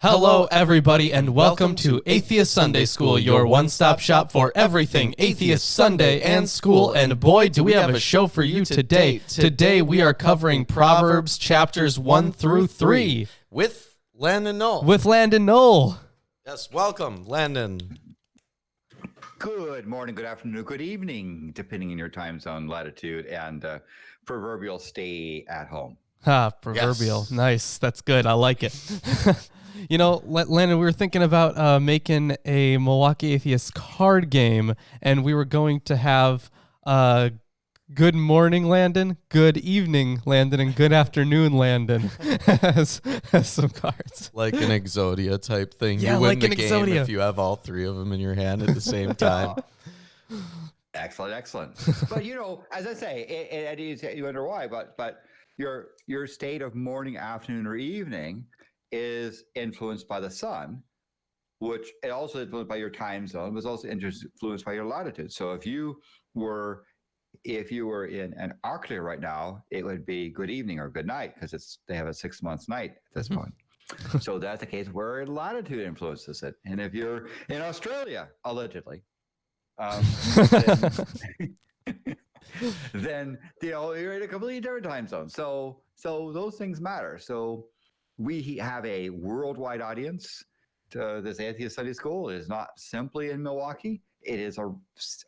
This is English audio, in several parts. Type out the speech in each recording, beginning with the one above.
Hello, everybody, and welcome to Atheist Sunday School, your one-stop shop for everything Atheist Sunday and school. And boy, do we have a show for you today. Today, we are covering Proverbs chapters 1 through 3. With Landon Noll. With Landon Noll. Yes, welcome, Landon. Good morning, good afternoon, good evening, depending on your time zone, latitude, and proverbial stay at home. Proverbial. Yes. Nice. That's good. I like it. You know, Landon, we were thinking about making a Milwaukee Atheist card game, and we were going to have good morning, Landon, good evening, Landon, and good afternoon, Landon as some cards. Like an Exodia type thing. Yeah, you win like the an game Exodia. if you have all three of them in your hand at the same time. Excellent. But, you know, as I say, you wonder why, but your state of morning, afternoon, or evening is influenced by the sun, which it also influenced by your time zone, was also influenced by your latitude. So if you were in Antarctica right now, it would be good evening or good night because they have a 6 months night at this point. So that's the case where latitude influences it. And if you're in Australia, allegedly, then you're in a completely different time zone. So those things matter. So we have a worldwide audience. This Atheist Sunday School is not simply in Milwaukee. It is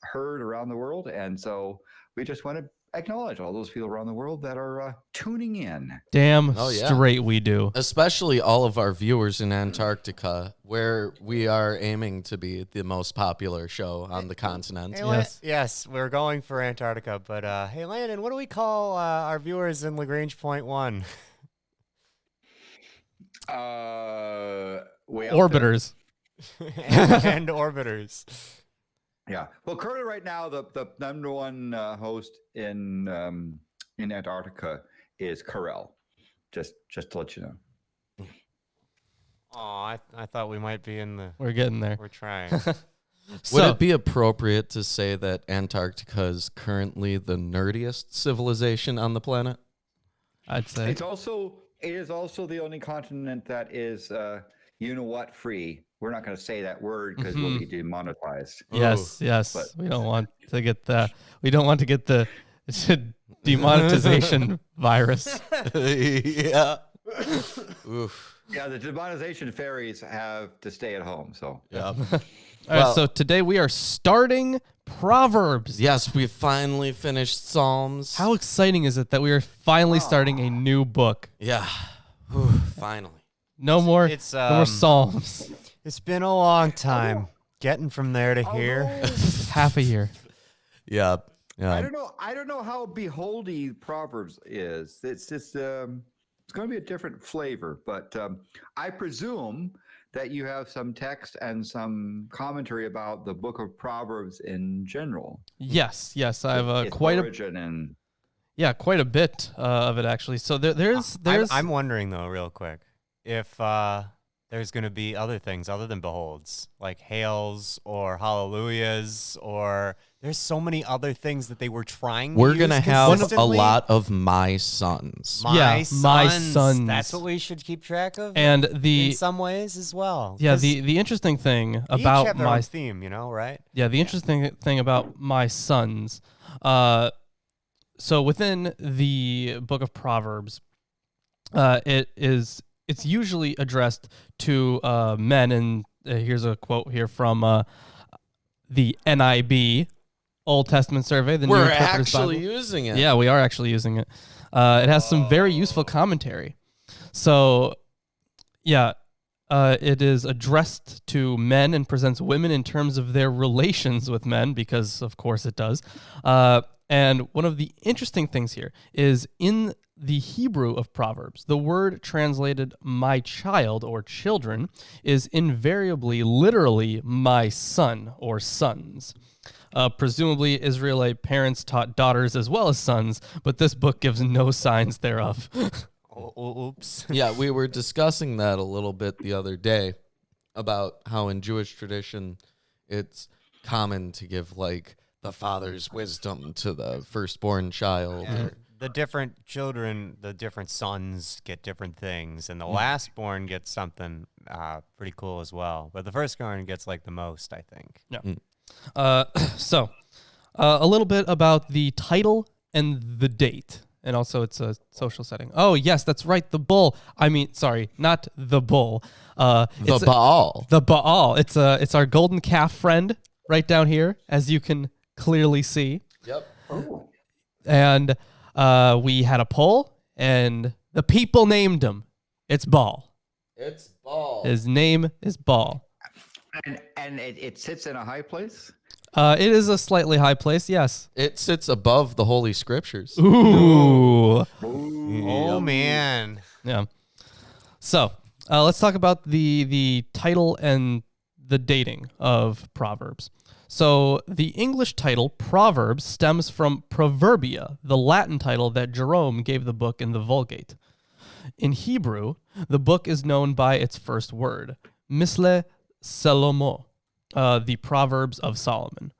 heard around the world. And so we just want to acknowledge all those people around the world that are tuning in. Damn straight we do. Especially all of our viewers in Antarctica, where we are aiming to be the most popular show on the continent. Hey, yes, we're going for Antarctica. But hey, Landon, what do we call our viewers in Lagrange Point 1? Orbiters. and orbiters. Yeah. Well, currently right now, the number one host in Antarctica is Carell. Just to let you know. Oh, I thought we might be in the... We're getting there. We're trying. Would it be appropriate to say that Antarctica is currently the nerdiest civilization on the planet? I'd say. It is also the only continent that is, free. We're not going to say that word because we'll be demonetized. Yes. But We don't want to get the demonetization virus. Yeah. Oof. Yeah, the demonetization fairies have to stay at home. So Yeah. All right, so today we are starting Proverbs. Yes, we finally finished Psalms. How exciting is it that we are finally starting a new book? Yeah. Whew, finally. No more Psalms. It's been a long time getting from there to here. Half a year. Yeah. I don't know how beholdy Proverbs is. It's just it's going to be a different flavor, but I presume that you have some text and some commentary about the book of Proverbs in general. Yes. I have quite a bit of it actually. So there's. I'm wondering though, real quick, if there's going to be other things other than beholds, like hails or hallelujahs, or there's so many other things that they were trying to We're use going to have a consistently. lot of my sons. My sons. That's what we should keep track of. And in some ways as well. Yeah, the interesting thing they about each have their my own theme, right? Yeah, the interesting thing about my sons, so within the book of Proverbs, it's usually addressed to men, and here's a quote here from the NIB, Old Testament Survey. The We're New Interpreter's actually Bible. using it. Yeah, we are actually using it. It has some very useful commentary. So, yeah, it is addressed to men and presents women in terms of their relations with men, because of course it does. And one of the interesting things here is in the Hebrew of Proverbs, the word translated my child or children is invariably literally my son or sons. Presumably Israelite parents taught daughters as well as sons, but this book gives no signs thereof. Oops. Yeah, we were discussing that a little bit the other day about how in Jewish tradition it's common to give like the father's wisdom to the firstborn child. Yeah. the different children, the different sons get different things, and the lastborn gets something pretty cool as well. But the firstborn gets like the most, I think. Yeah. So, a little bit about the title and the date, and also it's a social setting. Oh, yes, that's right. The bull. I mean, sorry, not the bull. The Baal. The Baal. It's our golden calf friend right down here, as you can clearly see. Yep. Oh. And we had a poll, and the people named him. It's Baal. It's Baal. His name is Baal. And it sits in a high place? It is a slightly high place, yes. It sits above the Holy Scriptures. Ooh. Oh, man. Yeah. So let's talk about the title and the dating of Proverbs. So the English title Proverbs stems from Proverbia, the Latin title that Jerome gave the book in the Vulgate. In Hebrew, the book is known by its first word, Misle Salomo, the Proverbs of Solomon.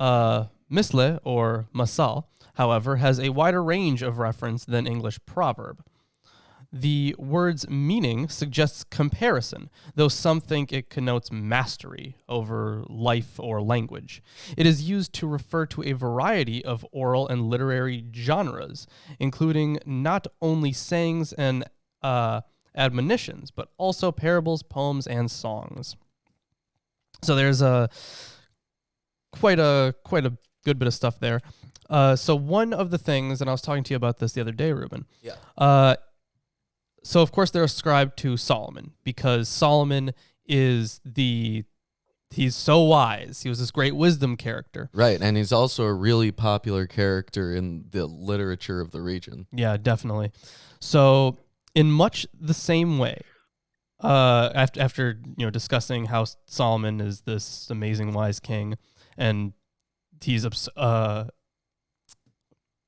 Misle, or Masal, however, has a wider range of reference than English proverb. The word's meaning suggests comparison, though some think it connotes mastery over life or language. It is used to refer to a variety of oral and literary genres, including not only sayings and admonitions, but also parables, poems, and songs. So there's quite a good bit of stuff there. So one of the things, and I was talking to you about this the other day, Ruben. Yeah. So, of course, they're ascribed to Solomon because Solomon he's so wise. He was this great wisdom character. Right, and he's also a really popular character in the literature of the region. Yeah, definitely. So, in much the same way, after discussing how Solomon is this amazing wise king, and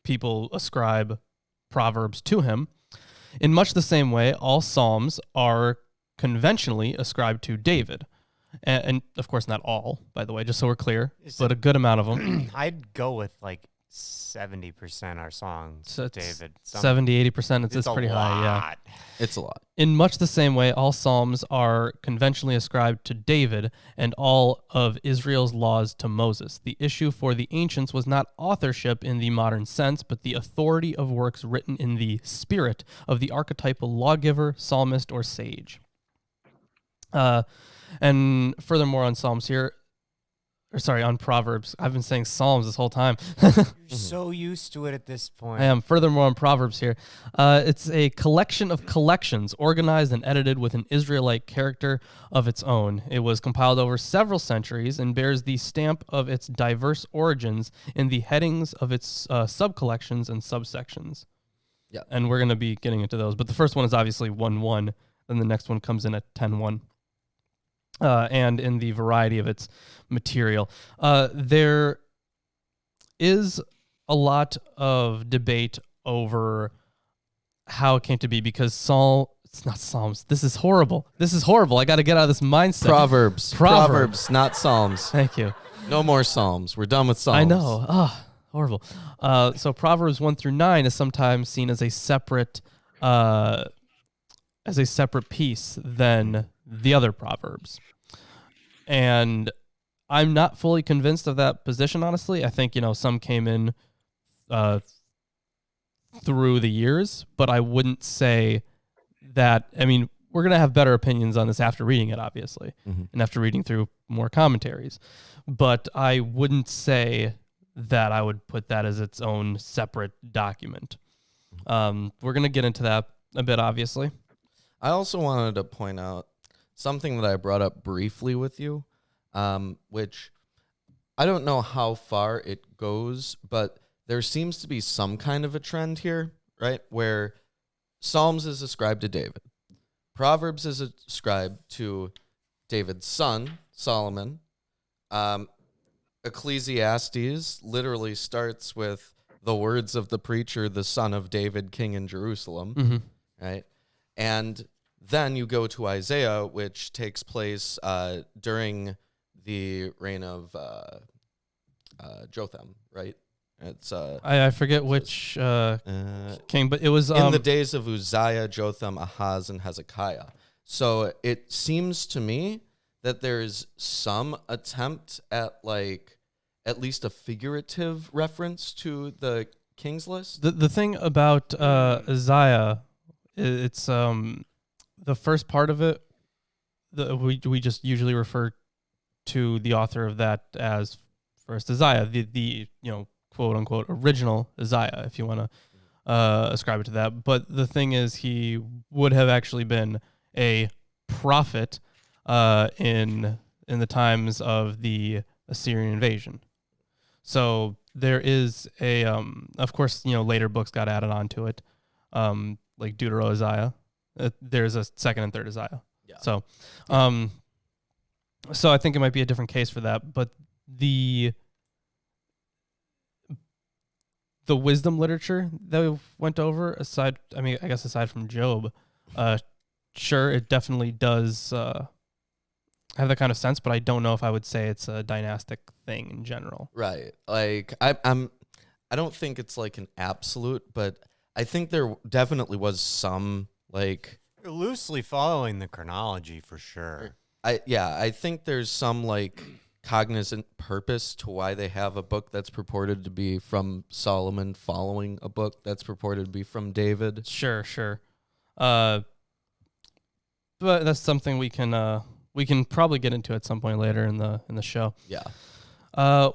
people ascribe Proverbs to him. In much the same way, all Psalms are conventionally ascribed to David. And of course, not all, by the way, just so we're clear, but a good amount of them. I'd go with like 70% are songs, So it's David. 70, 80%, it's pretty high, yeah. It's a lot. In much the same way, all Psalms are conventionally ascribed to David and all of Israel's laws to Moses. The issue for the ancients was not authorship in the modern sense, but the authority of works written in the spirit of the archetypal lawgiver, psalmist, or sage. And furthermore on Psalms here, on Proverbs. I've been saying Psalms this whole time. You're so used to it at this point. I am. Furthermore, on Proverbs here, it's a collection of collections organized and edited with an Israelite character of its own. It was compiled over several centuries and bears the stamp of its diverse origins in the headings of its sub-collections and subsections. Yeah. And we're going to be getting into those. But the first one is obviously 1-1, then the next one comes in at 10-1. And in the variety of its material. There is a lot of debate over how it came to be because it's not Psalms. This is horrible. I got to get out of this mindset. Proverbs, not Psalms. Thank you. No more Psalms. We're done with Psalms. I know. Horrible. So Proverbs 1-9 is sometimes seen as a separate piece than the other Proverbs. And I'm not fully convinced of that position, honestly. I think, some came in through the years, but I wouldn't say that. I mean, we're going to have better opinions on this after reading it, obviously, and after reading through more commentaries. But I wouldn't say that I would put that as its own separate document. We're going to get into that a bit, obviously. I also wanted to point out something that I brought up briefly with you, which I don't know how far it goes, but there seems to be some kind of a trend here, right? Where Psalms is ascribed to David. Proverbs is ascribed to David's son, Solomon. Ecclesiastes literally starts with the words of the preacher, the son of David, king in Jerusalem, right? And then you go to Isaiah, which takes place during the reign of Jotham, right? It's I forget which king, but it was in the days of Uzziah, Jotham, Ahaz, and Hezekiah. So it seems to me that there's some attempt at like at least a figurative reference to the king's list. the thing about Isaiah, it's the first part of it. We just usually refer to the author of that as first Isaiah, the quote unquote original Isaiah, if you want to ascribe it to that. But the thing is, he would have actually been a prophet in the times of the Assyrian invasion. So there is a of course, later books got added onto it, like Deutero-Isaiah. There's a second and third Isaiah. Yeah. So so I think it might be a different case for that, but the wisdom literature that we went over, aside from Job, sure, it definitely does have that kind of sense, but I don't know if I would say it's a dynastic thing in general. Right. Like I don't think it's like an absolute, but I think there definitely was some like You're loosely following the chronology for sure. I think there's some like cognizant purpose to why they have a book that's purported to be from Solomon following a book that's purported to be from David. Sure. But that's something we can probably get into at some point later in the show. Yeah.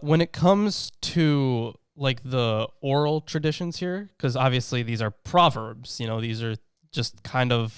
When it comes to like the oral traditions here, because obviously these are proverbs, these are just kind of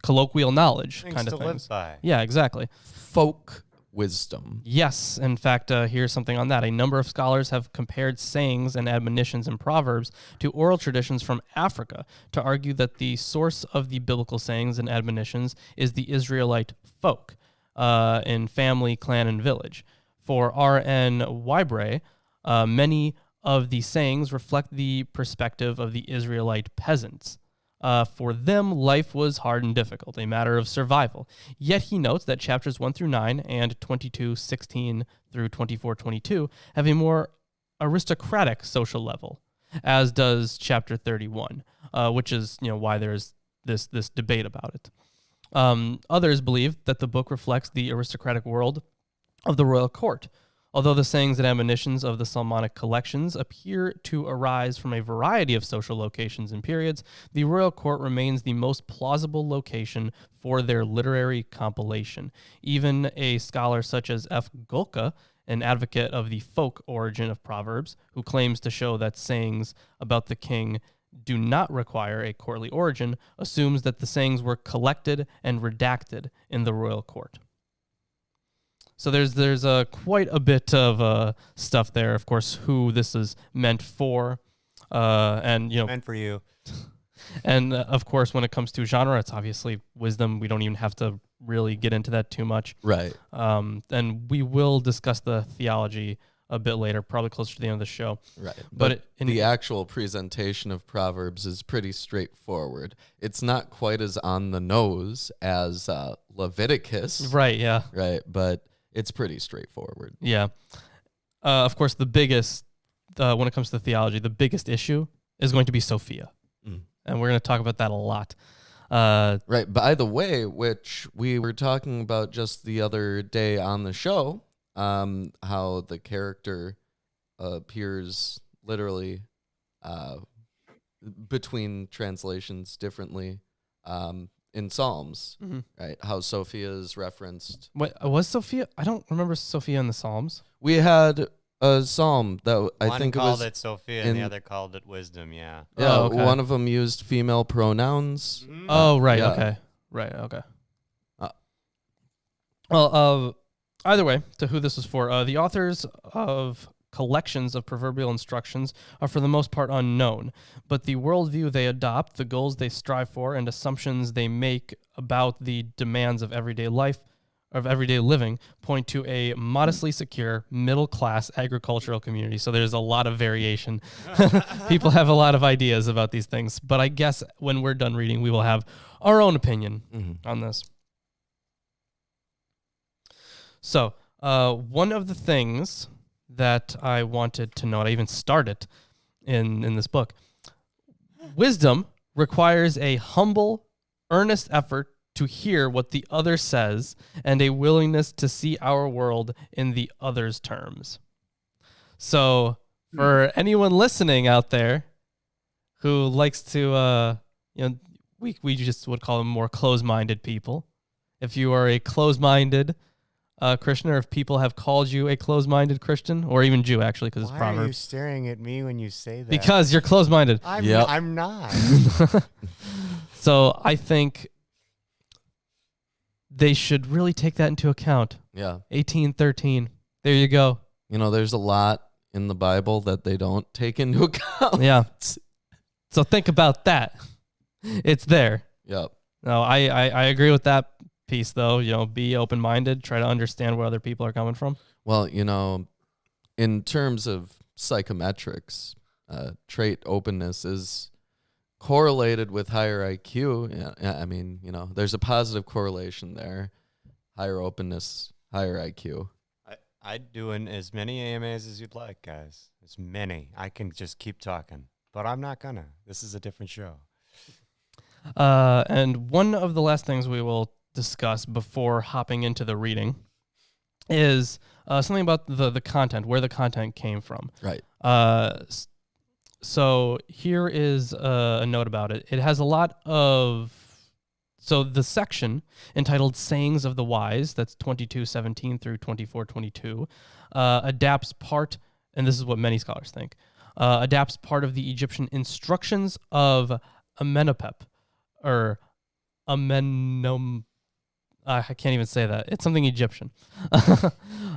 colloquial knowledge Things kind to of things. live by. Yeah, exactly. Folk wisdom. Yes, in fact, here's something on that. A number of scholars have compared sayings and admonitions in Proverbs to oral traditions from Africa to argue that the source of the biblical sayings and admonitions is the Israelite folk in family, clan, and village. For R.N. Wybrey, many of the sayings reflect the perspective of the Israelite peasants. For them, life was hard and difficult, a matter of survival. Yet he notes that chapters 1 through 9 and 22:16 through 24:22 have a more aristocratic social level, as does chapter 31, which is why there's this debate about it. Others believe that the book reflects the aristocratic world of the royal court. Although the sayings and admonitions of the Solomonic collections appear to arise from a variety of social locations and periods, the royal court remains the most plausible location for their literary compilation. Even a scholar such as F. Golka, an advocate of the folk origin of Proverbs, who claims to show that sayings about the king do not require a courtly origin, assumes that the sayings were collected and redacted in the royal court. So there's quite a bit of stuff there. Of course, who this is meant for, and Meant for you. And of course, when it comes to genre, it's obviously wisdom. We don't even have to really get into that too much. Right. And we will discuss the theology a bit later, probably closer to the end of the show. Right. But the actual presentation of Proverbs is pretty straightforward. It's not quite as on the nose as Leviticus. Right. Yeah. Right. But it's pretty straightforward. Yeah. Of course, the biggest, when it comes to theology, the biggest issue is going to be Sophia. Mm. And we're going to talk about that a lot. Right. By the way, which we were talking about just the other day on the show, how the character appears literally between translations differently in Psalms, right? How Sophia is referenced. What was Sophia? I don't remember Sophia in the Psalms. We had a psalm that I think it called was it Sophia and the other called it wisdom. Yeah. Yeah, Oh, okay. one of them used female pronouns. Oh, right. yeah. Okay. Right. Okay. Well, either way, to who this is for, the authors of collections of proverbial instructions are for the most part unknown, but the worldview they adopt, the goals they strive for, and assumptions they make about the demands of everyday life, of everyday living, point to a modestly secure, middle-class agricultural community. So there's a lot of variation. People have a lot of ideas about these things, but I guess when we're done reading, we will have our own opinion on this. So one of the things that I wanted to note. I even started in this book. Wisdom requires a humble, earnest effort to hear what the other says and a willingness to see our world in the other's terms. So for anyone listening out there who likes to, we just would call them more closed-minded people. If you are a closed-minded Christian, or if people have called you a closed-minded Christian, or even Jew, actually, because it's Why are you Proverbs. staring at me when you say that? Because you're closed-minded. I'm not. So I think they should really take that into account. Yeah. 18:13. There you go. There's a lot in the Bible that they don't take into account. Yeah. So think about that. It's there. Yep. No, I agree with that piece, though. Be open-minded. Try to understand where other people are coming from. Well, in terms of psychometrics, trait openness is correlated with higher IQ. I mean, there's a positive correlation there. Higher openness, higher IQ. I'd do as many AMAs as you'd like, guys. As many. I can just keep talking, but I'm not gonna. This is a different show. And one of the last things we will discuss before hopping into the reading is something about the content, where the content came from. Right. So here is a note about it. It has a lot of... So the section entitled Sayings of the Wise, that's 22:17 through 24:22, adapts part, and this is what many scholars think, adapts part of the Egyptian instructions of Amenhotep, or Amenom... I can't even say that. It's something Egyptian.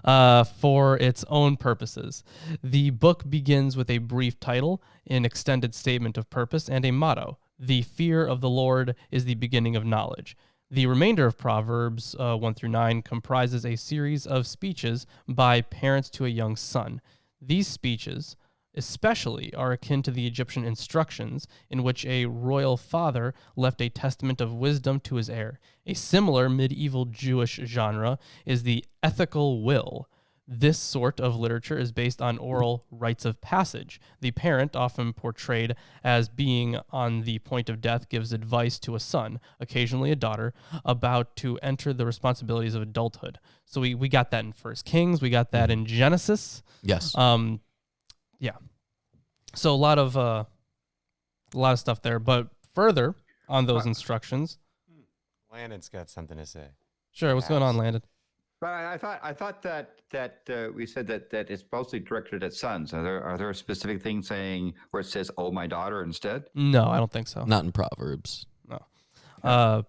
For its own purposes. The book begins with a brief title, an extended statement of purpose, and a motto. The fear of the Lord is the beginning of knowledge. The remainder of Proverbs 1 through 9 comprises a series of speeches by parents to a young son. These speeches especially are akin to the Egyptian instructions in which a royal father left a testament of wisdom to his heir. A similar medieval Jewish genre is the ethical will. This sort of literature is based on oral rites of passage. The parent, often portrayed as being on the point of death, gives advice to a son, occasionally a daughter, about to enter the responsibilities of adulthood. So we got that in 1 Kings. We got that in Genesis. Yes. Yeah. So a lot of stuff there. But further on those instructions. Landon's got something to say. Sure. What's going on, Landon? But I thought that we said that it's mostly directed at sons. Are there specific things saying where it says "Oh, my daughter" instead? No, I don't think so. Not in Proverbs. No.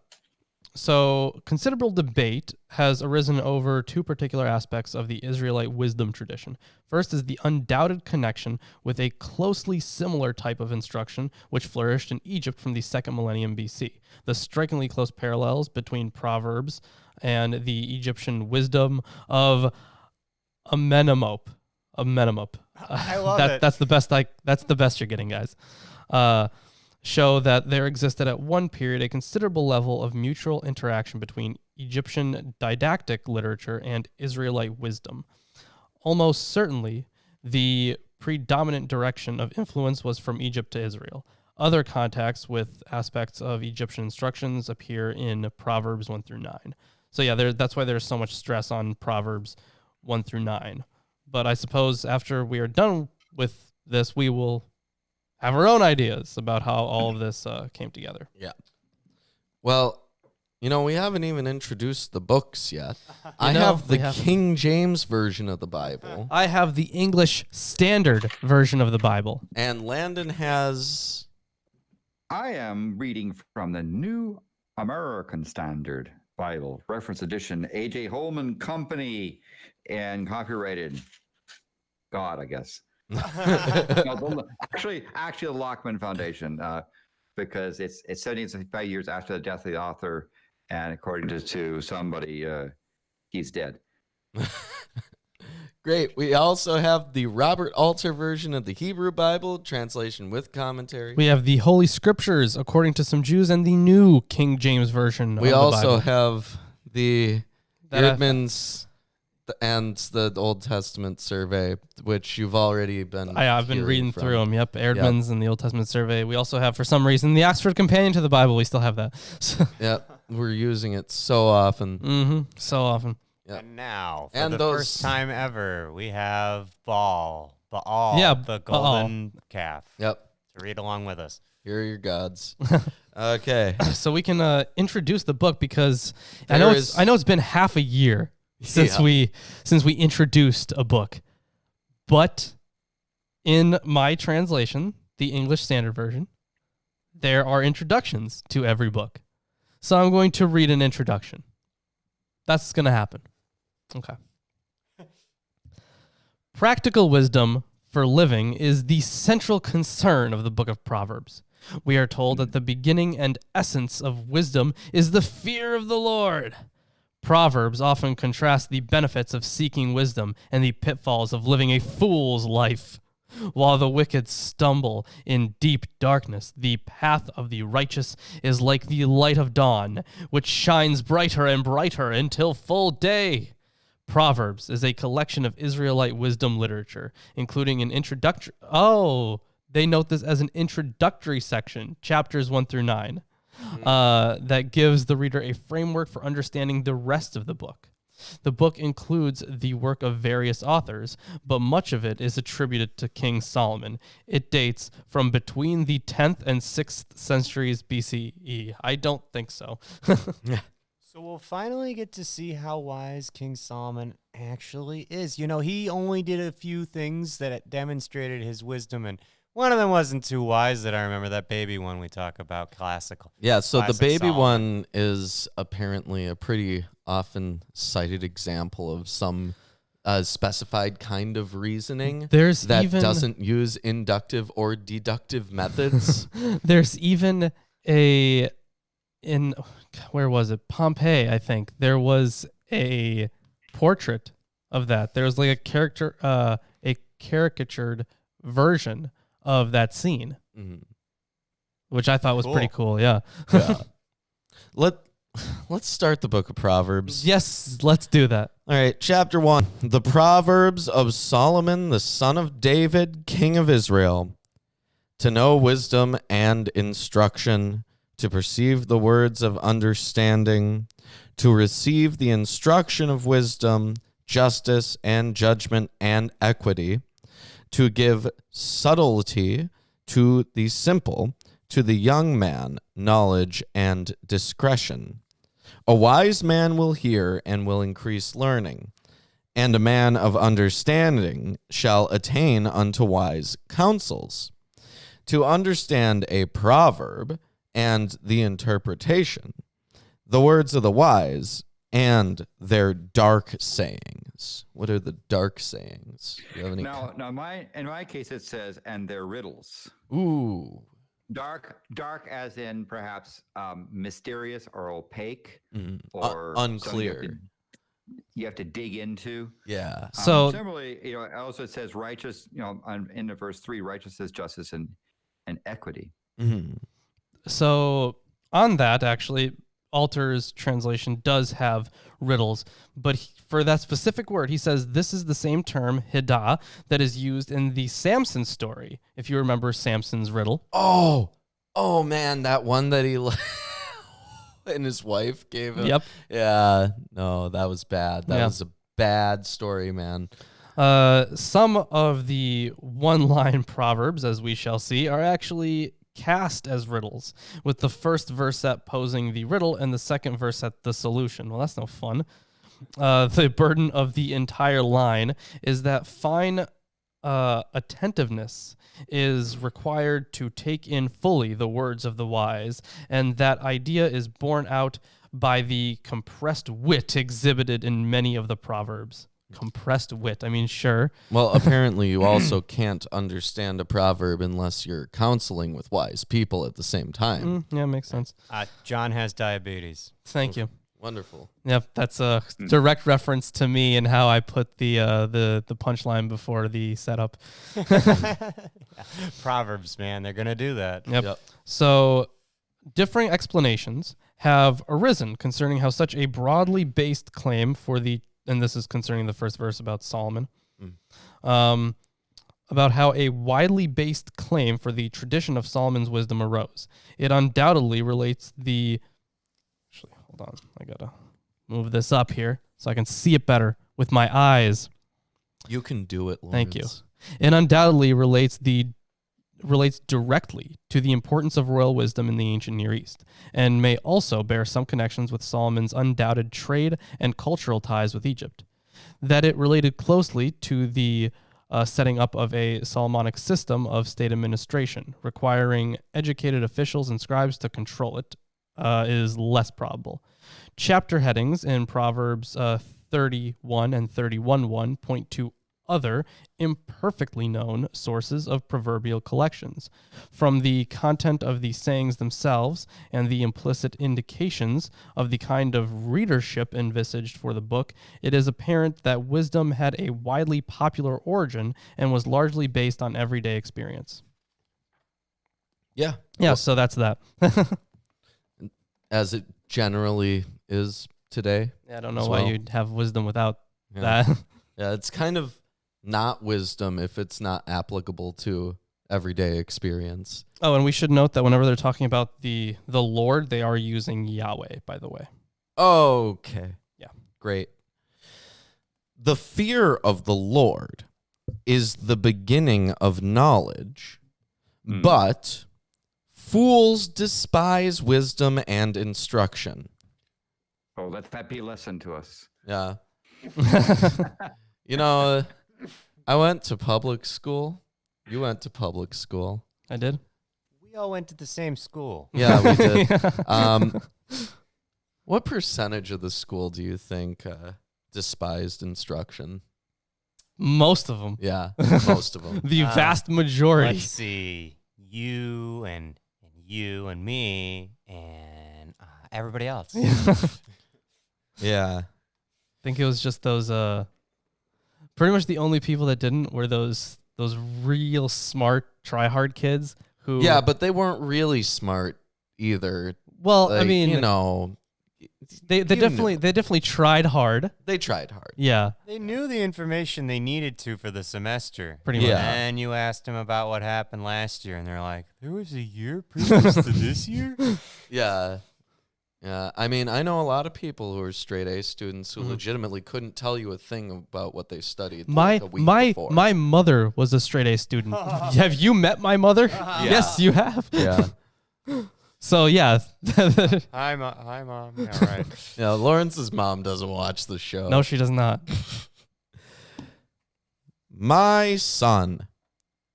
So considerable debate has arisen over two particular aspects of the Israelite wisdom tradition. First is the undoubted connection with a closely similar type of instruction which flourished in Egypt from the 2nd millennium BC. The strikingly close parallels between Proverbs and the Egyptian wisdom of Amenhotep. I love it. That's the best you're getting, guys. Show that there existed at one period a considerable level of mutual interaction between Egyptian didactic literature and Israelite wisdom. Almost certainly, the predominant direction of influence was from Egypt to Israel. Other contacts with aspects of Egyptian instructions appear in Proverbs 1 through 9. So yeah, that's why there's so much stress on Proverbs 1 through 9. But I suppose after we are done with this, we will have our own ideas about how all of this came together. Yeah. Well, we haven't even introduced the books yet. I have the King James version of the Bible. I have the English Standard version of the Bible. And Landon has... I am reading from the New American Standard Bible, reference edition, A.J. Holman Company, and copyrighted God, I guess. No, actually, the Lockman Foundation, because it's 75 years after the death of the author, and according to somebody, he's dead. Great. We also have the Robert Alter version of the Hebrew Bible, translation with commentary. We have the Holy Scriptures, according to some Jews, and the New King James version of the Bible. We also have the Erdman's and the Old Testament survey, which you've already been. I've been hearing reading from. through them. Yep, Erdman's and the Old Testament survey. We also have, for some reason, the Oxford Companion to the Bible. We still have that. Yep, we're using it so often. So often. Yep. And now, for And the those- first time ever, we have Baal, Yeah, the Baal. golden calf. Yep, To read along with us. here are your gods. Okay. So we can introduce the book because I There know is- it's been half a year since Yeah. we introduced a book, but in my translation, the English Standard Version, there are introductions to every book. So I'm going to read an introduction. That's going to happen. Okay. Practical wisdom for living is the central concern of the book of Proverbs. We are told that the beginning and essence of wisdom is the fear of the Lord. Proverbs often contrast the benefits of seeking wisdom and the pitfalls of living a fool's life. While the wicked stumble in deep darkness, the path of the righteous is like the light of dawn, which shines brighter and brighter until full day. Proverbs is a collection of Israelite wisdom literature, including an introductory... Oh, they note this as an introductory section, chapters 1 through 9, that gives the reader a framework for understanding the rest of the book. The book includes the work of various authors, but much of it is attributed to King Solomon. It dates from between the 10th and 6th centuries BCE. I don't think so. So we'll finally get to see how wise King Solomon actually is. You know, he only did a few things that demonstrated his wisdom, and one of them wasn't too wise that I remember, that baby one we talk about, classical. Yeah, so the Classic baby Solomon. one is apparently a pretty often cited example of some specified kind of reasoning There's that even doesn't use inductive or deductive methods. there's even where was it? Pompeii, I think. There was a portrait of that. There was like a caricatured version of that scene, Mhm. which I thought was pretty cool. Yeah. Yeah. Let's start the book of Proverbs. Yes, let's do that. All right, chapter 1. The Proverbs of Solomon, the son of David, king of Israel. To know wisdom and instruction, to perceive the words of understanding, to receive the instruction of wisdom, justice and judgment and equity, to give subtlety to the simple, to the young man, knowledge and discretion. A wise man will hear and will increase learning, and a man of understanding shall attain unto wise counsels. To understand a proverb and the interpretation, the words of the wise and their dark sayings. What are the dark sayings? Do you have any? Now, in my case, it says, and their riddles. Ooh. Dark as in perhaps mysterious or opaque or unclear. something you have to dig into. Yeah. So Similarly, also it says righteous, in the verse 3, righteousness, justice, and equity. Mhm. So on that, actually, Alter's translation does have riddles, but for that specific word, he says this is the same term, hidah, that is used in the Samson story, if you remember Samson's riddle. Oh man, that one that he and his wife gave him. Yep. Yeah. No, that was bad. That Yeah. was a bad story, man. Some of the one-line proverbs, as we shall see, are actually cast as riddles, with the first verset posing the riddle and the second verset the solution. Well, that's no fun. The burden of the entire line is that fine attentiveness is required to take in fully the words of the wise, and that idea is borne out by the compressed wit exhibited in many of the proverbs. Compressed wit. I mean, sure. Well, apparently you also can't understand a proverb unless you're counseling with wise people at the same time. Yeah, makes sense. John has diabetes. Thank you. Wonderful. Yep, that's a direct reference to me and how I put the punchline before the setup. Proverbs, man, they're going to do that. Yep. So differing explanations have arisen concerning how such a broadly based claim for the and this is concerning the first verse about Solomon, Mm. about how a widely based claim for the tradition of Solomon's wisdom arose. It undoubtedly relates the... Actually, hold on. I got to move this up here so I can see it better with my eyes. You can do it, Lawrence. Thank you. It undoubtedly relates directly to the importance of royal wisdom in the ancient Near East, and may also bear some connections with Solomon's undoubted trade and cultural ties with Egypt. That it related closely to the setting up of a Solomonic system of state administration, requiring educated officials and scribes to control it, is less probable. Chapter headings in Proverbs 31 and 31:1 point to other imperfectly known sources of proverbial collections. From the content of the sayings themselves and the implicit indications of the kind of readership envisaged for the book, it is apparent that wisdom had a widely popular origin and was largely based on everyday experience. Yeah. Yeah, so that's that. As it generally is today. Yeah, I don't know as why well. you'd have wisdom without Yeah. that. Yeah, it's kind of not wisdom if it's not applicable to everyday experience. Oh, and we should note that whenever they're talking about the Lord, they are using Yahweh, by the way. Okay. Yeah. Great. The fear of the Lord is the beginning of knowledge, but fools despise wisdom and instruction. Oh, let that be a lesson to us. Yeah. You know, I went to public school. You went to public school. I did? We all went to the same school. Yeah, we did. What percentage of the school do you think despised instruction? Most of them. Yeah, most of them. The vast majority. Let's see. You and you and me and everybody else. Yeah. I think it was just those pretty much the only people that didn't were those real smart try-hard kids who... Yeah, but they weren't really smart either. Well, I Like, mean, you know, they definitely tried hard. they tried hard. Yeah, They knew the information they needed to for the semester. pretty much. Yeah. And you asked them about what happened last year, and they're like, there was a year previous to this year? Yeah. Yeah. I mean, I know a lot of people who are straight A students who legitimately couldn't tell you a thing about what they studied like a week before. My mother was a straight A student. Have you met my mother? Yes, you have. Yeah. So yeah. Hi, Mom. Yeah, right. Yeah, Lawrence's mom doesn't watch the show. No, she does not. My son,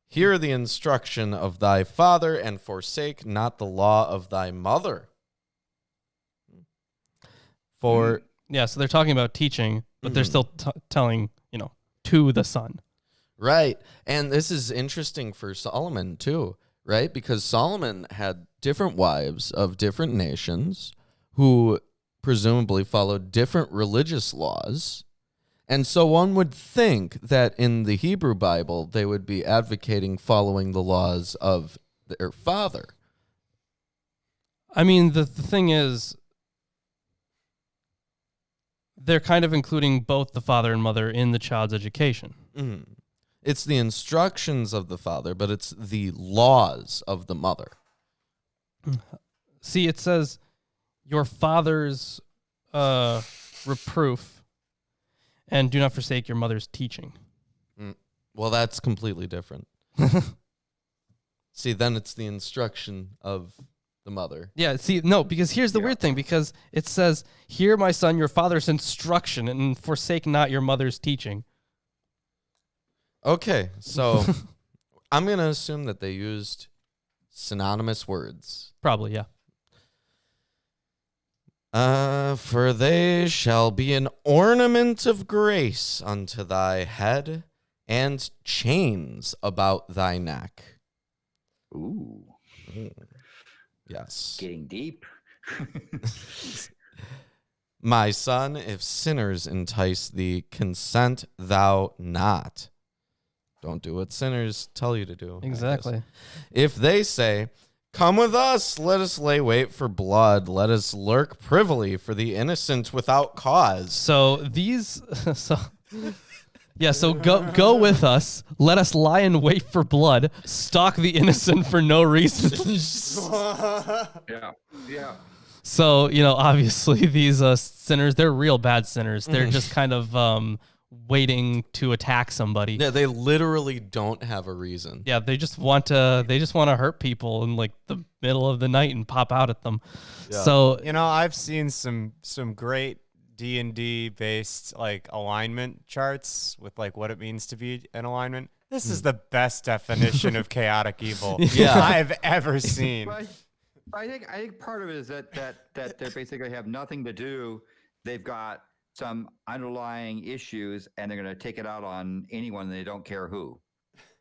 hear the instruction of thy father and forsake not the law of thy mother. For Yeah, so they're talking about teaching, but they're still telling, to the son. right. And this is interesting for Solomon too, right? Because Solomon had different wives of different nations who presumably followed different religious laws. And so one would think that in the Hebrew Bible, they would be advocating following the laws of their father. I mean, the thing is, they're kind of including both the father and mother in the child's education. Mhm. It's the instructions of the father, but it's the laws of the mother. See, it says your father's reproof and do not forsake your mother's teaching. Well, that's completely different. See, then it's the instruction of the mother. Yeah, see, no, because here's the weird thing, because it says, hear, my son, your father's instruction and forsake not your mother's teaching. Okay, so I'm going to assume that they used synonymous words. Probably, yeah. For they shall be an ornament of grace unto thy head and chains about thy neck. Ooh, Yes. getting deep. My son, if sinners entice thee, consent thou not. Don't do what sinners tell you to do. I guess. Exactly. If they say, Come with us. Let us lay wait for blood. Let us lurk privily for the innocent without cause. So these, so go with us. Let us lie in wait for blood. Stalk the innocent for no reason. Yeah. So obviously these sinners, they're real bad sinners. They're just kind of waiting to attack somebody. Yeah, they literally don't have a reason. Yeah, they just want to hurt people in like the middle of the night and pop out at them. Yeah. So I've seen some great D&D based like alignment charts with like what it means to be in alignment. This is the best definition of chaotic evil I've ever seen. But I think part of it is that they basically have nothing to do. They've got some underlying issues, and they're going to take it out on anyone. They don't care who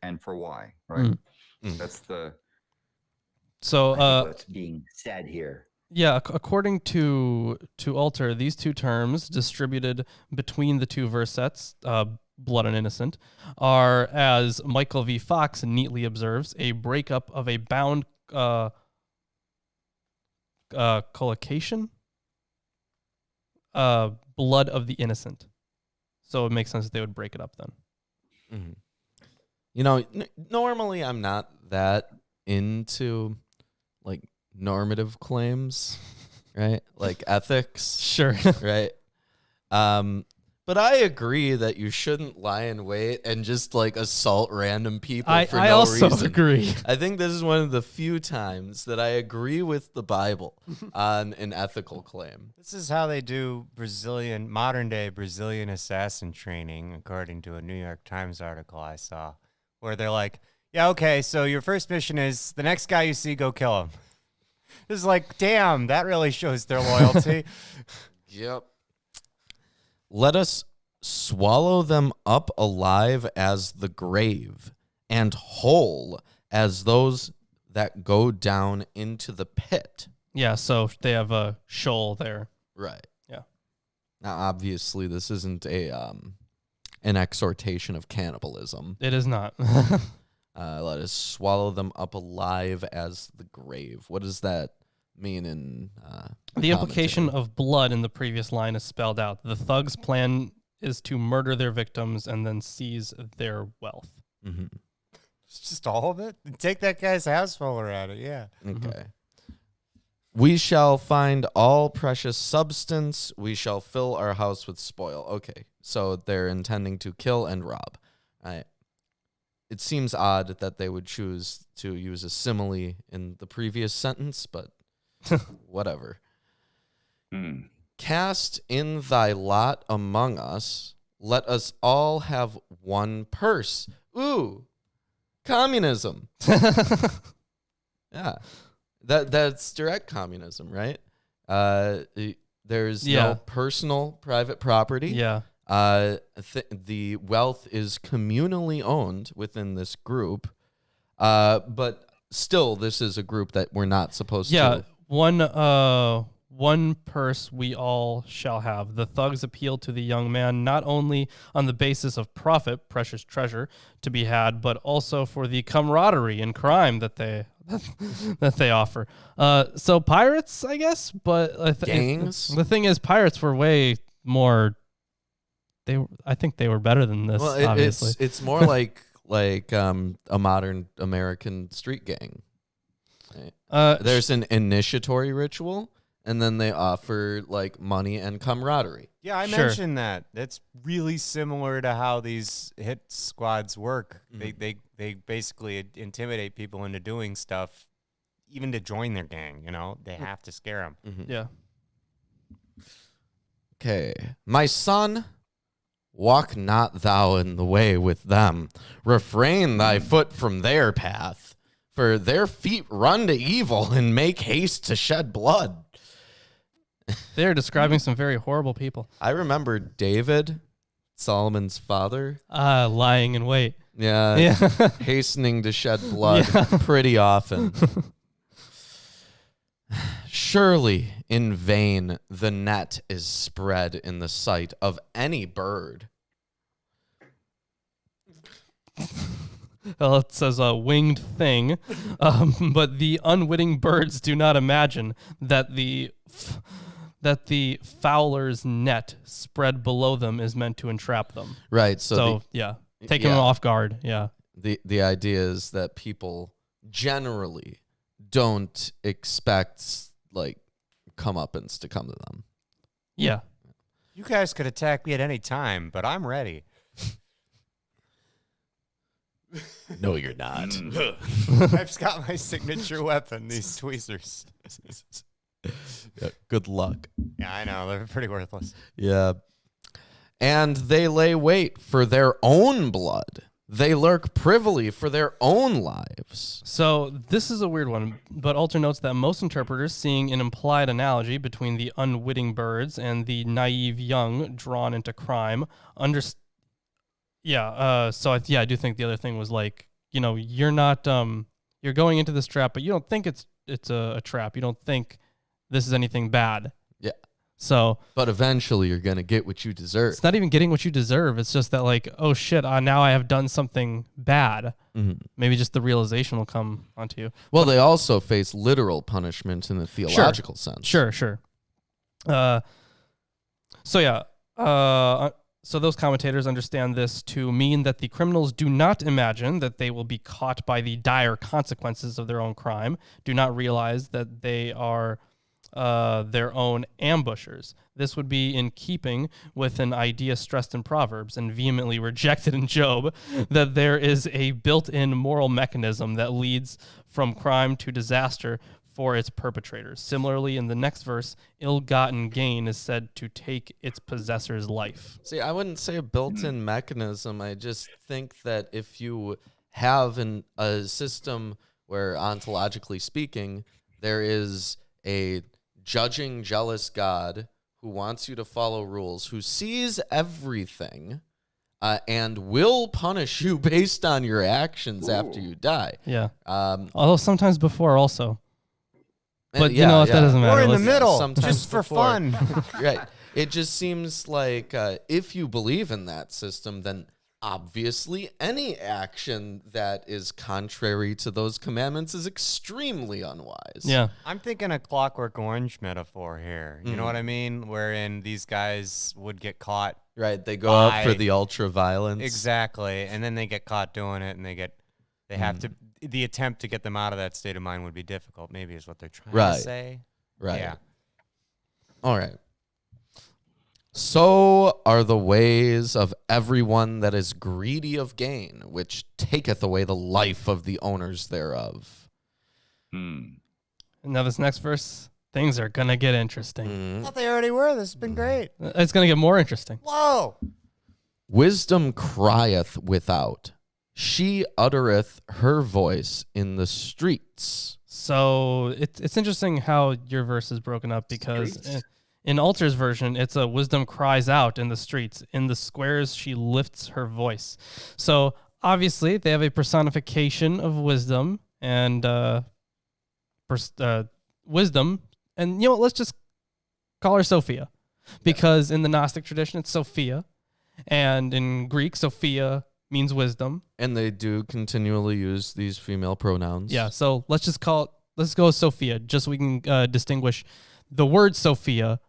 and for why. Right? That's what's being said here. Yeah, according to Alter, these two terms distributed between the two verse sets, blood and innocent, are, as Michael V. Fox neatly observes, a breakup of a bound collocation, blood of the innocent. So it makes sense that they would break it up then. Normally I'm not that into like normative claims, right? Like ethics, Sure. right? But I agree that you shouldn't lie in wait and just like assault random people for no reason. I also agree. I think this is one of the few times that I agree with the Bible on an ethical claim. This is how they do modern day Brazilian assassin training, according to a New York Times article I saw, where they're like, yeah, okay, so your first mission is the next guy you see, go kill him. It's like, damn, that really shows their loyalty. Yep. Let us swallow them up alive as the grave, and whole as those that go down into the pit. Yeah, so they have a shoal there. Right. Yeah. Now, obviously, this isn't an exhortation of cannibalism. It is not. Let us swallow them up alive as the grave. What does that mean in the implication of blood in the previous line is spelled out. The thug's plan is to murder their victims and then seize their wealth. Mm-hmm. It's just all of it? Take that guy's house while we're at it, yeah. Okay. We shall find all precious substance. We shall fill our house with spoil. Okay, so they're intending to kill and rob. Right. It seems odd that they would choose to use a simile in the previous sentence, but whatever. Cast in thy lot among us. Let us all have one purse. Ooh, communism. Yeah, that's direct communism, right? There's no personal private property. Yeah. The wealth is communally owned within this group, but still, this is a group that we're not supposed to. Yeah, one purse we all shall have. The thugs appeal to the young man not only on the basis of profit, precious treasure to be had, but also for the camaraderie in crime that they offer. So pirates, I guess, but gangs. The thing is, pirates were way more. I think they were better than this. Well, obviously, it's more like a modern American street gang. Right? There's an initiatory ritual, and then they offer like money and camaraderie. Yeah, I mentioned that. That's really similar to how these hit squads work. Mm-hmm. They basically intimidate people into doing stuff, even to join their gang. They have to scare them. Mm-hmm. Yeah. Okay, my son. Walk not thou in the way with them. Refrain thy foot from their path, for their feet run to evil and make haste to shed blood. They're describing some very horrible people. I remember David, Solomon's father. Lying in wait. Yeah. Hastening to shed blood pretty often. Surely in vain the net is spread in the sight of any bird. Well, it says a winged thing, but the unwitting birds do not imagine that the fowler's net spread below them is meant to entrap them. Right. So taking them off guard. Yeah. The idea is that people generally don't expect like comeuppance to come to them. Yeah. You guys could attack me at any time, but I'm ready. No, you're not. I've got my signature weapon, these tweezers. Yeah, good luck. Yeah, I know. They're pretty worthless. Yeah. And they lay wait for their own blood. They lurk privily for their own lives. So this is a weird one, but Alter notes that most interpreters, seeing an implied analogy between the unwitting birds and the naive young drawn into crime, I do think the other thing was like, you're not, you're going into this trap, but you don't think it's a trap. You don't think this is anything bad. Yeah. So, but eventually you're going to get what you deserve. It's not even getting what you deserve. It's just that like, oh shit, now I have done something bad. Mm-hmm. Maybe just the realization will come onto you. Well, they also face literal punishment in the theological sense. Sure. So those commentators understand this to mean that the criminals do not imagine that they will be caught by the dire consequences of their own crime, do not realize that they are their own ambushers. This would be in keeping with an idea stressed in Proverbs and vehemently rejected in Job, that there is a built-in moral mechanism that leads from crime to disaster for its perpetrators. Similarly, in the next verse, ill-gotten gain is said to take its possessor's life. See, I wouldn't say a built-in mechanism. I just think that if you have a system where, ontologically speaking, there is a judging, jealous God who wants you to follow rules, who sees everything, and will punish you based on your actions after you die. Yeah. Although sometimes before also. But that doesn't matter. Or in the middle, just for fun. Right. It just seems like if you believe in that system, then obviously any action that is contrary to those commandments is extremely unwise. Yeah. I'm thinking a Clockwork Orange metaphor here. You know what I mean? Wherein these guys would get caught. Right. They go out for the ultra violence. Exactly. And then they get caught doing it, and they have to. The attempt to get them out of that state of mind would be difficult, maybe is what they're trying to say. Right. Yeah. All right. So are the ways of everyone that is greedy of gain, which taketh away the life of the owners thereof. Now this next verse, things are going to get interesting. I thought they already were. This has been great. It's going to get more interesting. Whoa. Wisdom crieth without. She uttereth her voice in the streets. So it's interesting how your verse is broken up, because in Alter's version, it's a wisdom cries out in the streets. In the squares, she lifts her voice. So obviously, they have a personification of wisdom and wisdom. And let's just call her Sophia, because in the Gnostic tradition, it's Sophia, and in Greek, Sophia means wisdom. And they do continually use these female pronouns. Yeah, so let's go with Sophia, just so we can distinguish the word Sophia.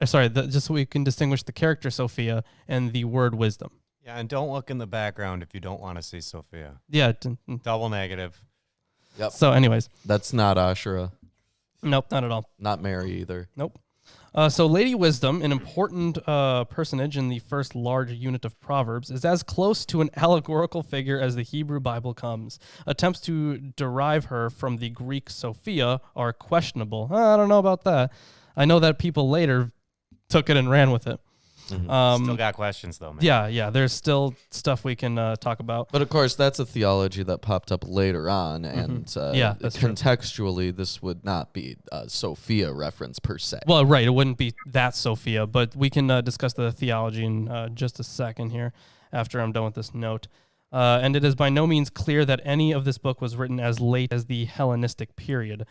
Just so we can distinguish the character Sophia and the word wisdom. Yeah, and don't look in the background if you don't want to see Sophia. Yeah. Double negative. Yep. So anyways. That's not Ashura. Nope, not at all. Not Mary either. Nope. So Lady Wisdom, an important personage in the first large unit of Proverbs, is as close to an allegorical figure as the Hebrew Bible comes. Attempts to derive her from the Greek Sophia are questionable. I don't know about that. I know that people later took it and ran with it. Mm-hmm. Still got questions, though, man. Yeah. There's still stuff we can talk about. But of course, that's a theology that popped up later on, and that's contextually, this would not be a Sophia reference per se. Well, right, it wouldn't be that Sophia, but we can discuss the theology in just a second here after I'm done with this note. And it is by no means clear that any of this book was written as late as the Hellenistic period.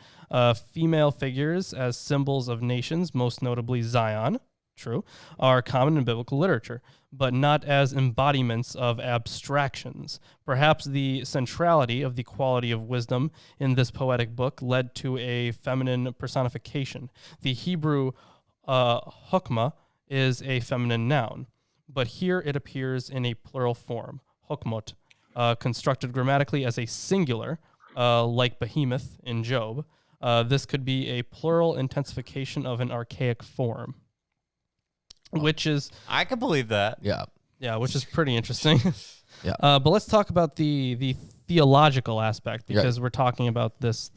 Female figures as symbols of nations, most notably Zion, true, are common in biblical literature, but not as embodiments of abstractions. Perhaps the centrality of the quality of wisdom in this poetic book led to a feminine personification. The Hebrew hokmah is a feminine noun, but here it appears in a plural form, hokmot, constructed grammatically as a singular, like behemoth in Job. This could be a plural intensification of an archaic form, which is... I can believe that. Yeah, which is pretty interesting. Yeah. But let's talk about the theological aspect, because we're talking about this.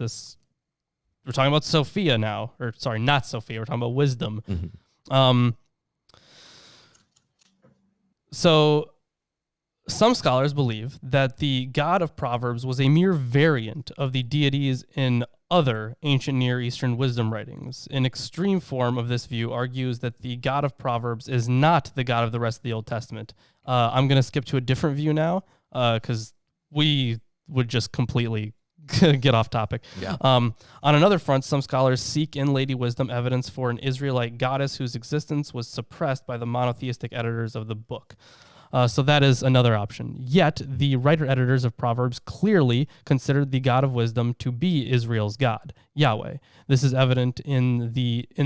We're talking about Sophia now, or sorry, not Sophia. We're talking about wisdom. Mm-hmm. So some scholars believe that the God of Proverbs was a mere variant of the deities in other ancient Near Eastern wisdom writings. An extreme form of this view argues that the God of Proverbs is not the God of the rest of the Old Testament. I'm going to skip to a different view now, because we would just completely get off topic. Yeah. On another front, some scholars seek in Lady Wisdom evidence for an Israelite goddess whose existence was suppressed by the monotheistic editors of the book. So that is another option. Yet, the writer-editors of Proverbs clearly considered the God of wisdom to be Israel's God, Yahweh. This is evident in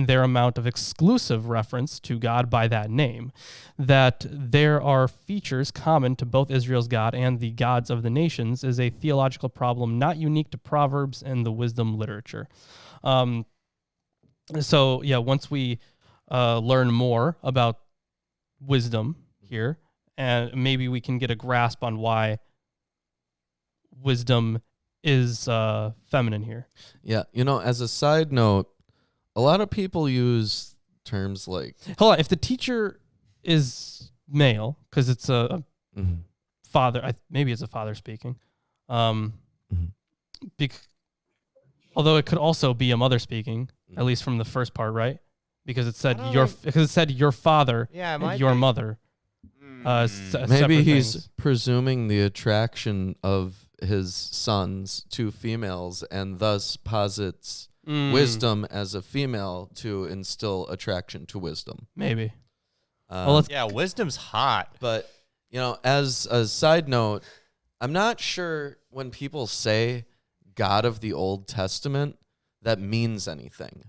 their amount of exclusive reference to God by that name. That there are features common to both Israel's God and the gods of the nations is a theological problem not unique to Proverbs and the wisdom literature. Once we learn more about wisdom here, and maybe we can get a grasp on why wisdom is feminine here. Yeah. As a side note, a lot of people use terms like... Hold on. If the teacher is male, because it's a father, maybe it's a father speaking, although it could also be a mother speaking, at least from the first part, right? Because it said your father, Yeah, it and might your be. mother. Maybe he's things. presuming the attraction of his sons to females and thus posits wisdom as a female to instill attraction to wisdom. Maybe. Yeah, wisdom's hot. But, as a side note, I'm not sure when people say God of the Old Testament that means anything.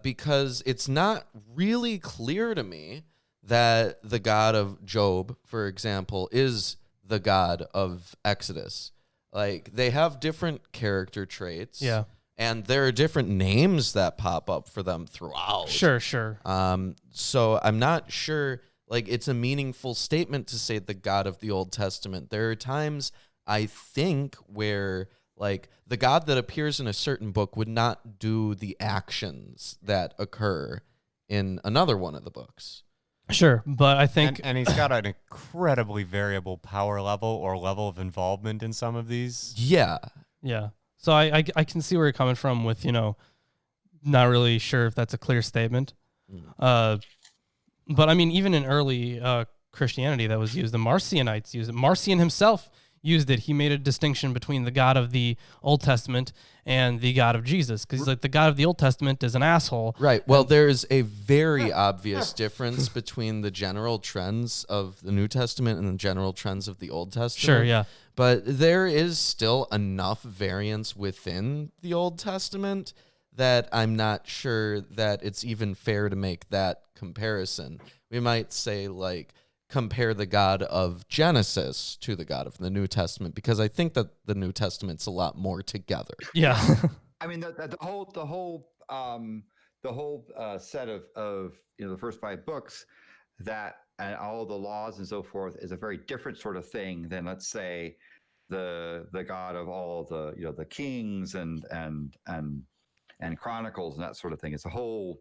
Because it's not really clear to me that the God of Job, for example, is the God of Exodus. Like, they have different character traits. Yeah. And there are different names that pop up for them throughout. Sure. So I'm not sure, it's a meaningful statement to say the God of the Old Testament. There are times, I think, where, the God that appears in a certain book would not do the actions that occur in another one of the books. Sure, but I think... And he's got an incredibly variable power level or level of involvement in some of these. Yeah. Yeah. So I can see where you're coming from with, not really sure if that's a clear statement. But I mean, even in early Christianity that was used, the Marcionites used it. Marcion himself used it. He made a distinction between the God of the Old Testament and the God of Jesus, because he's like, the God of the Old Testament is an asshole. Right. Well, there's a very obvious difference between the general trends of the New Testament and the general trends of the Old Testament. Sure, yeah. But there is still enough variance within the Old Testament that I'm not sure that it's even fair to make that comparison. We might say, compare the God of Genesis to the God of the New Testament, because I think that the New Testament's a lot more together. Yeah. I mean, the whole set of the first 5 books that and all the laws and so forth is a very different sort of thing than, let's say, the God of all the the kings and chronicles and that sort of thing. It's a whole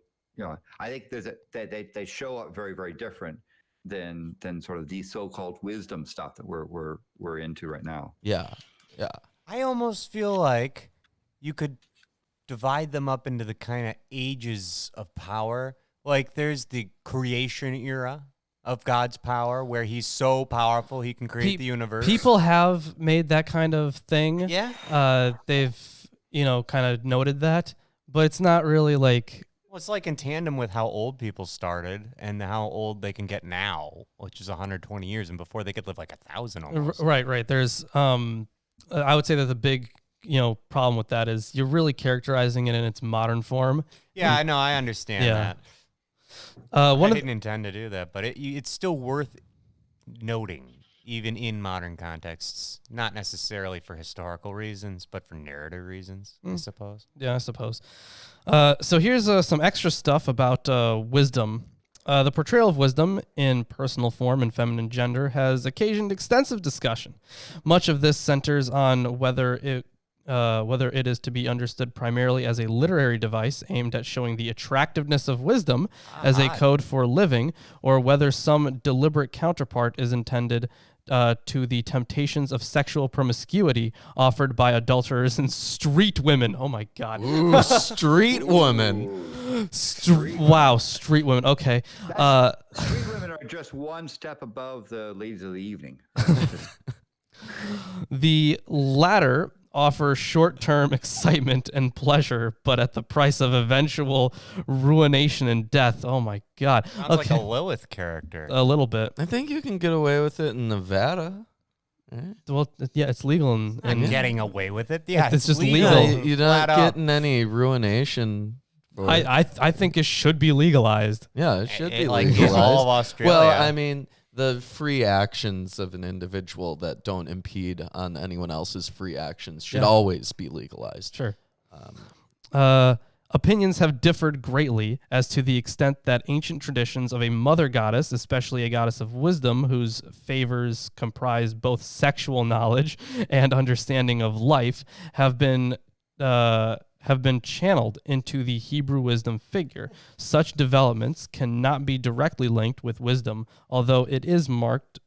I think they show up very, very different than sort of the so-called wisdom stuff that we're into right now. Yeah. I almost feel like you could divide them up into the kind of ages of power. Like, there's the creation era of God's power, where he's so powerful he can create the universe. People have made that kind of thing. Yeah. They've kind of noted that, but it's not really Well, it's like in tandem with how old people started and how old they can get now, which is 120 years, and before they could live like 1,000 almost. Right. There's I would say that the big problem with that is you're really characterizing it in its modern form. Yeah, I know. I understand that. I didn't intend to do that, but it's still worth noting, even in modern contexts, not necessarily for historical reasons, but for narrative reasons, I suppose. Yeah, I suppose. So here's some extra stuff about wisdom. The portrayal of wisdom in personal form and feminine gender has occasioned extensive discussion. Much of this centers on whether it is to be understood primarily as a literary device aimed at showing the attractiveness of wisdom as a code for living, or whether some deliberate counterpart is intended to the temptations of sexual promiscuity offered by adulterers and street women. Oh my God. Ooh, street women. Wow, street women. Okay. Street women are just one step above the ladies of the evening. The latter offer short-term excitement and pleasure, but at the price of eventual ruination and death. Oh my God. Sounds like a Lilith character. A little bit. I think you can get away with it in Nevada. Right? Well, yeah, it's legal. I'm getting away with it. Yeah, It's just legal. Yeah, you're not Flat out. getting any ruination. For it. I think it should be legalized. Yeah, it should be like legalized. all of Australia. Well, I mean, the free actions of an individual that don't impede on anyone else's free actions should always be legalized. Sure. Opinions have differed greatly as to the extent that ancient traditions of a mother goddess, especially a goddess of wisdom, whose favors comprise both sexual knowledge and understanding of life, have been channeled into the Hebrew wisdom figure. Such developments cannot be directly linked with wisdom, although it is a marked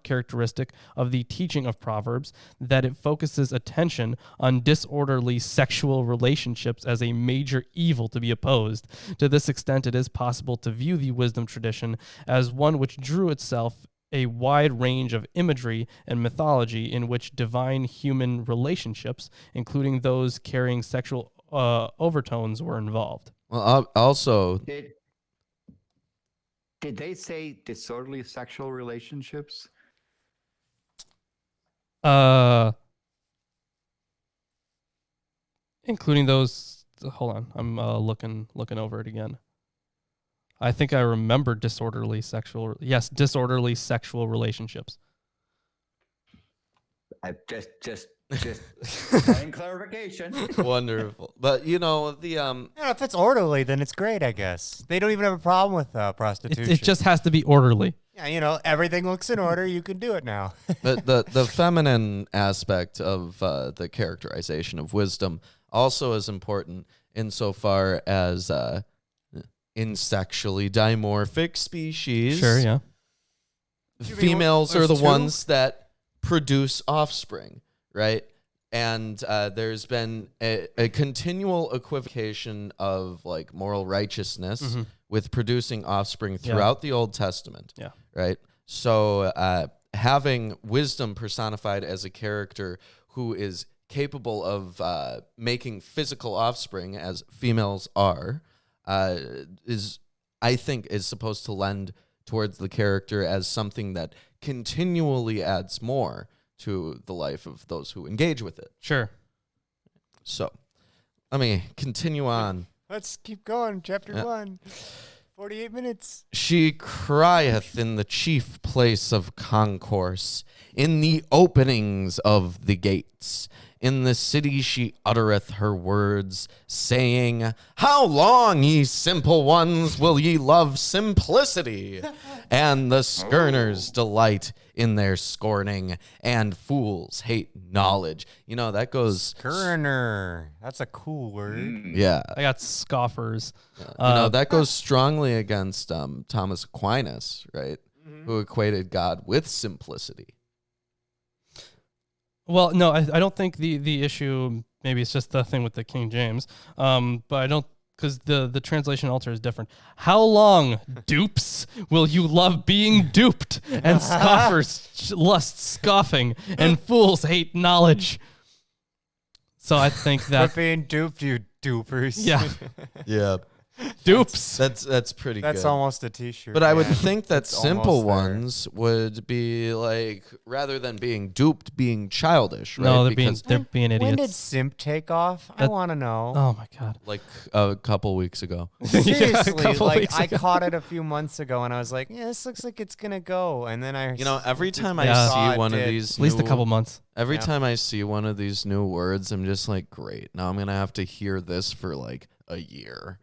characteristic of the teaching of Proverbs that it focuses attention on disorderly sexual relationships as a major evil to be opposed. To this extent, it is possible to view the wisdom tradition as one which drew itself a wide range of imagery and mythology in which divine human relationships, including those carrying sexual overtones, were involved. Well, also, Did they say disorderly sexual relationships? Including those. Hold on, I'm looking over it again. I think I remember disorderly sexual sexual relationships. I just getting clarification. wonderful. But the Yeah, if it's orderly, then it's great, I guess. They don't even have a problem with prostitution. It just has to be orderly. Yeah, everything looks in order. You can do it now. but the feminine aspect of the characterization of wisdom also is important insofar as in sexually dimorphic species. Sure, yeah. Females are the there's two? ones that produce offspring, right? And there's been a continual equivocation of like moral righteousness with producing offspring throughout the Old Testament. Yeah. Right. So having wisdom personified as a character who is capable of making physical offspring, as females are, is supposed to lend towards the character as something that continually adds more to the life of those who engage with it. Sure. So let me continue on. Let's keep going. Chapter 1. 48 minutes. She crieth in the chief place of concourse, in the openings of the gates. In the city she uttereth her words, saying, How long, ye simple ones, will ye love simplicity? And the scorners delight in their scorning, and fools hate knowledge. That goes... Skerner. That's a cool word. Yeah. I got scoffers. That goes strongly against Thomas Aquinas, right? Who equated God with simplicity. Well, no, I don't think the issue, maybe it's just the thing with the King James, but I don't, because the translation altar is different. How long, dupes, will you love being duped? And scoffers lust scoffing, and fools hate knowledge. So I think that... Quit being duped, you Dupers. Yeah. Yeah. Dupes. That's pretty That's good. almost a T-shirt. But I would man. think that It's simple almost there. ones would be like, rather than being duped, being childish, right? No, they're Because being idiots. When did simp take off? I That- want to know. Oh my god. like a couple weeks ago. Yeah, a Seriously, couple like weeks I ago. caught it a few months ago, and I was like, "Yeah, this looks like it's gonna go." And then I, You know, every time Yeah. I saw see it one of did. these, At least a new- couple months. Every Yeah. time I see one of these new words, I'm just like, great. Now I'm gonna have to hear this for like a year.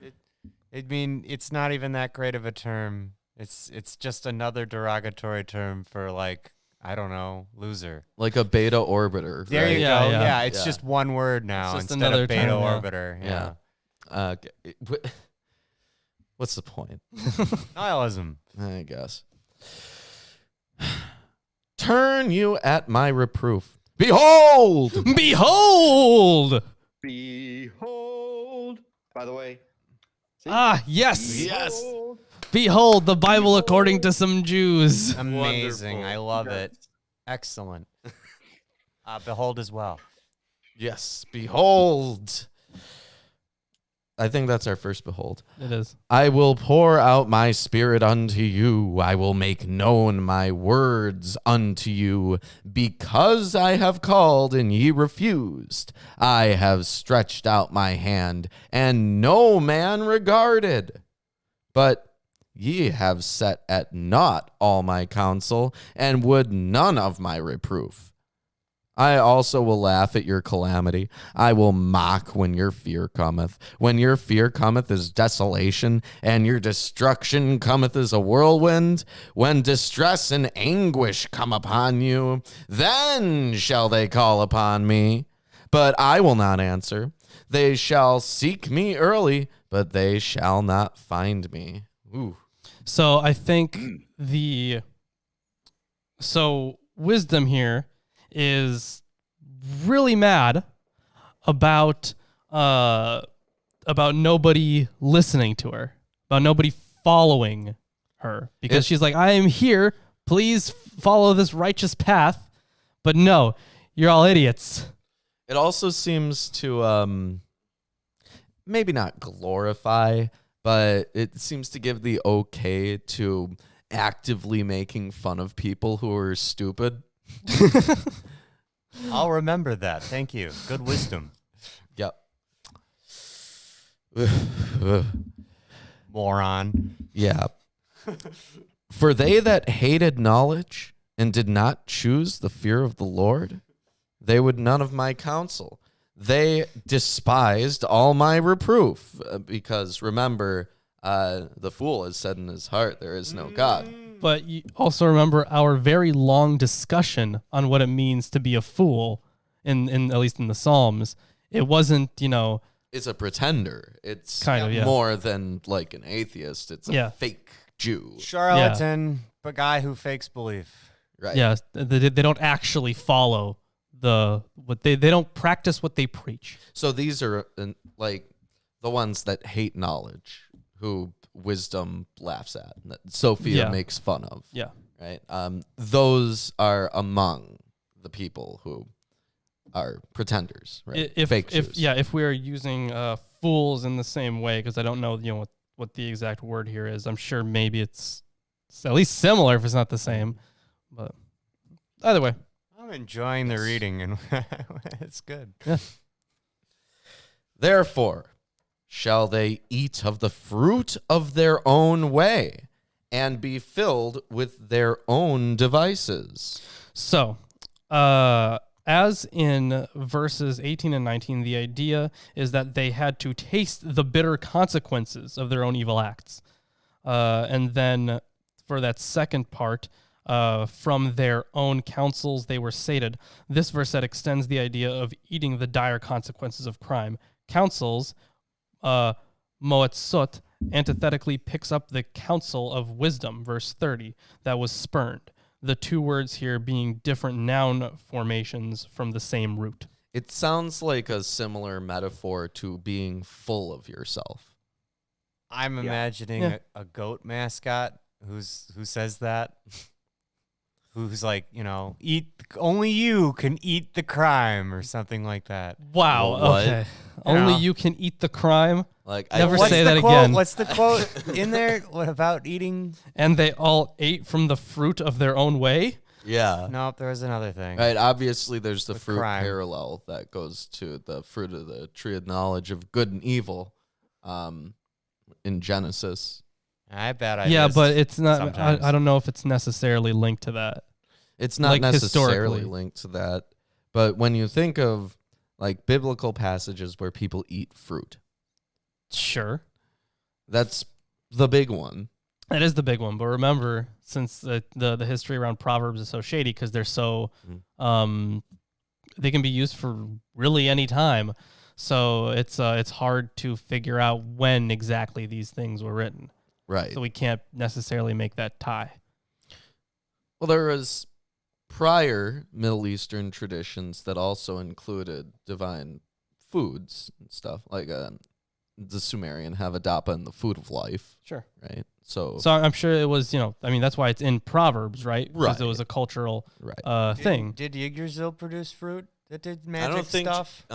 I mean, it's not even that great of a term. It's just another derogatory term for like, I don't know, loser. Like a beta orbiter. There right? you Yeah, go. yeah. Yeah, it's Yeah. just one word now just instead another of beta term, yeah. orbiter. Yeah. Yeah. What's the point? Nihilism. I guess. Turn you at my reproof. Behold! Behold! Behold. By the way. see? Ah, yes. Yes. Behold. Behold the Bible according to some Jews. Amazing. Wonderful. I love it. Excellent. Behold as well. Yes, behold. I think that's our first behold. It is. I will pour out my spirit unto you. I will make known my words unto you. Because I have called and ye refused, I have stretched out my hand, and no man regarded. But ye have set at naught all my counsel, and would none of my reproof. I also will laugh at your calamity. I will mock when your fear cometh. When your fear cometh as desolation, and your destruction cometh as a whirlwind. When distress and anguish come upon you, then shall they call upon me. But I will not answer. They shall seek me early, but they shall not find me. Ooh. So I think wisdom here is really mad about nobody listening to her, about nobody following her, because she's like, I am here, please follow this righteous path, but no, you're all idiots. It also seems to maybe not glorify, but it seems to give the okay to actively making fun of people who are stupid. I'll remember that. Thank you. Good wisdom. Yep. Moron. Yeah. For they that hated knowledge and did not choose the fear of the Lord, they would none of my counsel. They despised all my reproof, because remember, the fool has said in his heart, there is no God. But you also remember our very long discussion on what it means to be a fool, in at least in the Psalms. It wasn't, It's a pretender. It's Kind of, yeah. more than like an atheist. It's a Yeah. fake Jew. Charlatan, but guy who fakes belief. Right. yeah, they don't actually follow they don't practice what they preach. So these are like the ones that hate knowledge, who wisdom laughs at, that Sophia Yeah. makes fun of. Yeah. Right. Those are among the people who are pretenders, right? Fake Jews. If we are using fools in the same way, because I don't know what the exact word here is. I'm sure maybe it's at least similar if it's not the same. But either way. I'm enjoying the reading, and it's good. Yeah. Therefore shall they eat of the fruit of their own way, and be filled with their own devices. So, as in verses 18 and 19, the idea is that they had to taste the bitter consequences of their own evil acts. And then for that second part, from their own counsels they were sated. This verse that extends the idea of eating the dire consequences of crime. Counsels, moetzot, antithetically picks up the counsel of wisdom, verse 30, that was spurned. The two words here being different noun formations from the same root. It sounds like a similar metaphor to being full of yourself. I'm imagining Yeah. a goat mascot who says that. who's like, only you can eat the crime or something like that. Wow. What? Okay. Only Yeah. you can eat the crime. Like, Never What's say the that quote? again. What's the quote in there? What about eating? And they all ate from the fruit of their own way. Yeah. Nope, there was another thing. Right. Obviously, there's the With fruit crime. parallel that goes to the fruit of the tree of knowledge of good and evil in Genesis. I bet I Yeah, missed but it's not. sometimes. I don't know if it's necessarily linked to that. It's not Like, necessarily historically. linked to that. But when you think of like biblical passages where people eat fruit, Sure. that's the big one. That is the big one. But remember, since the history around Proverbs is so shady because they're so they can be used for really any time. So it's hard to figure out when exactly these things were written. Right. So we can't necessarily make that tie. Well, there was prior Middle Eastern traditions that also included divine foods and stuff, like the Sumerian Havadapa and the food of life, Sure. right? So I'm sure it was, that's why it's in Proverbs, right? Because it Right. was a cultural right. thing. Did Yggdrasil produce fruit that did I magic don't think stuff?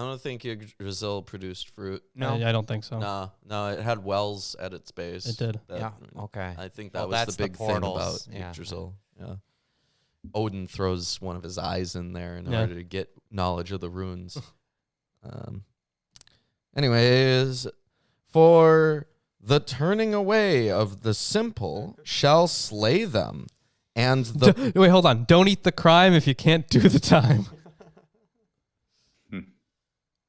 Brazil produced fruit. No. I don't think so. No, it had wells at its base. It did. that- Yeah. Okay. I think Well, that was that's the the big thing about portals. Yeah. Yggdrasil. Yeah. Odin throws one of his eyes in there in Yeah. order to get knowledge of the runes. Anyways, for the turning away of the simple shall slay them, and the Wait, hold on. Don't eat the crime if you can't do the time.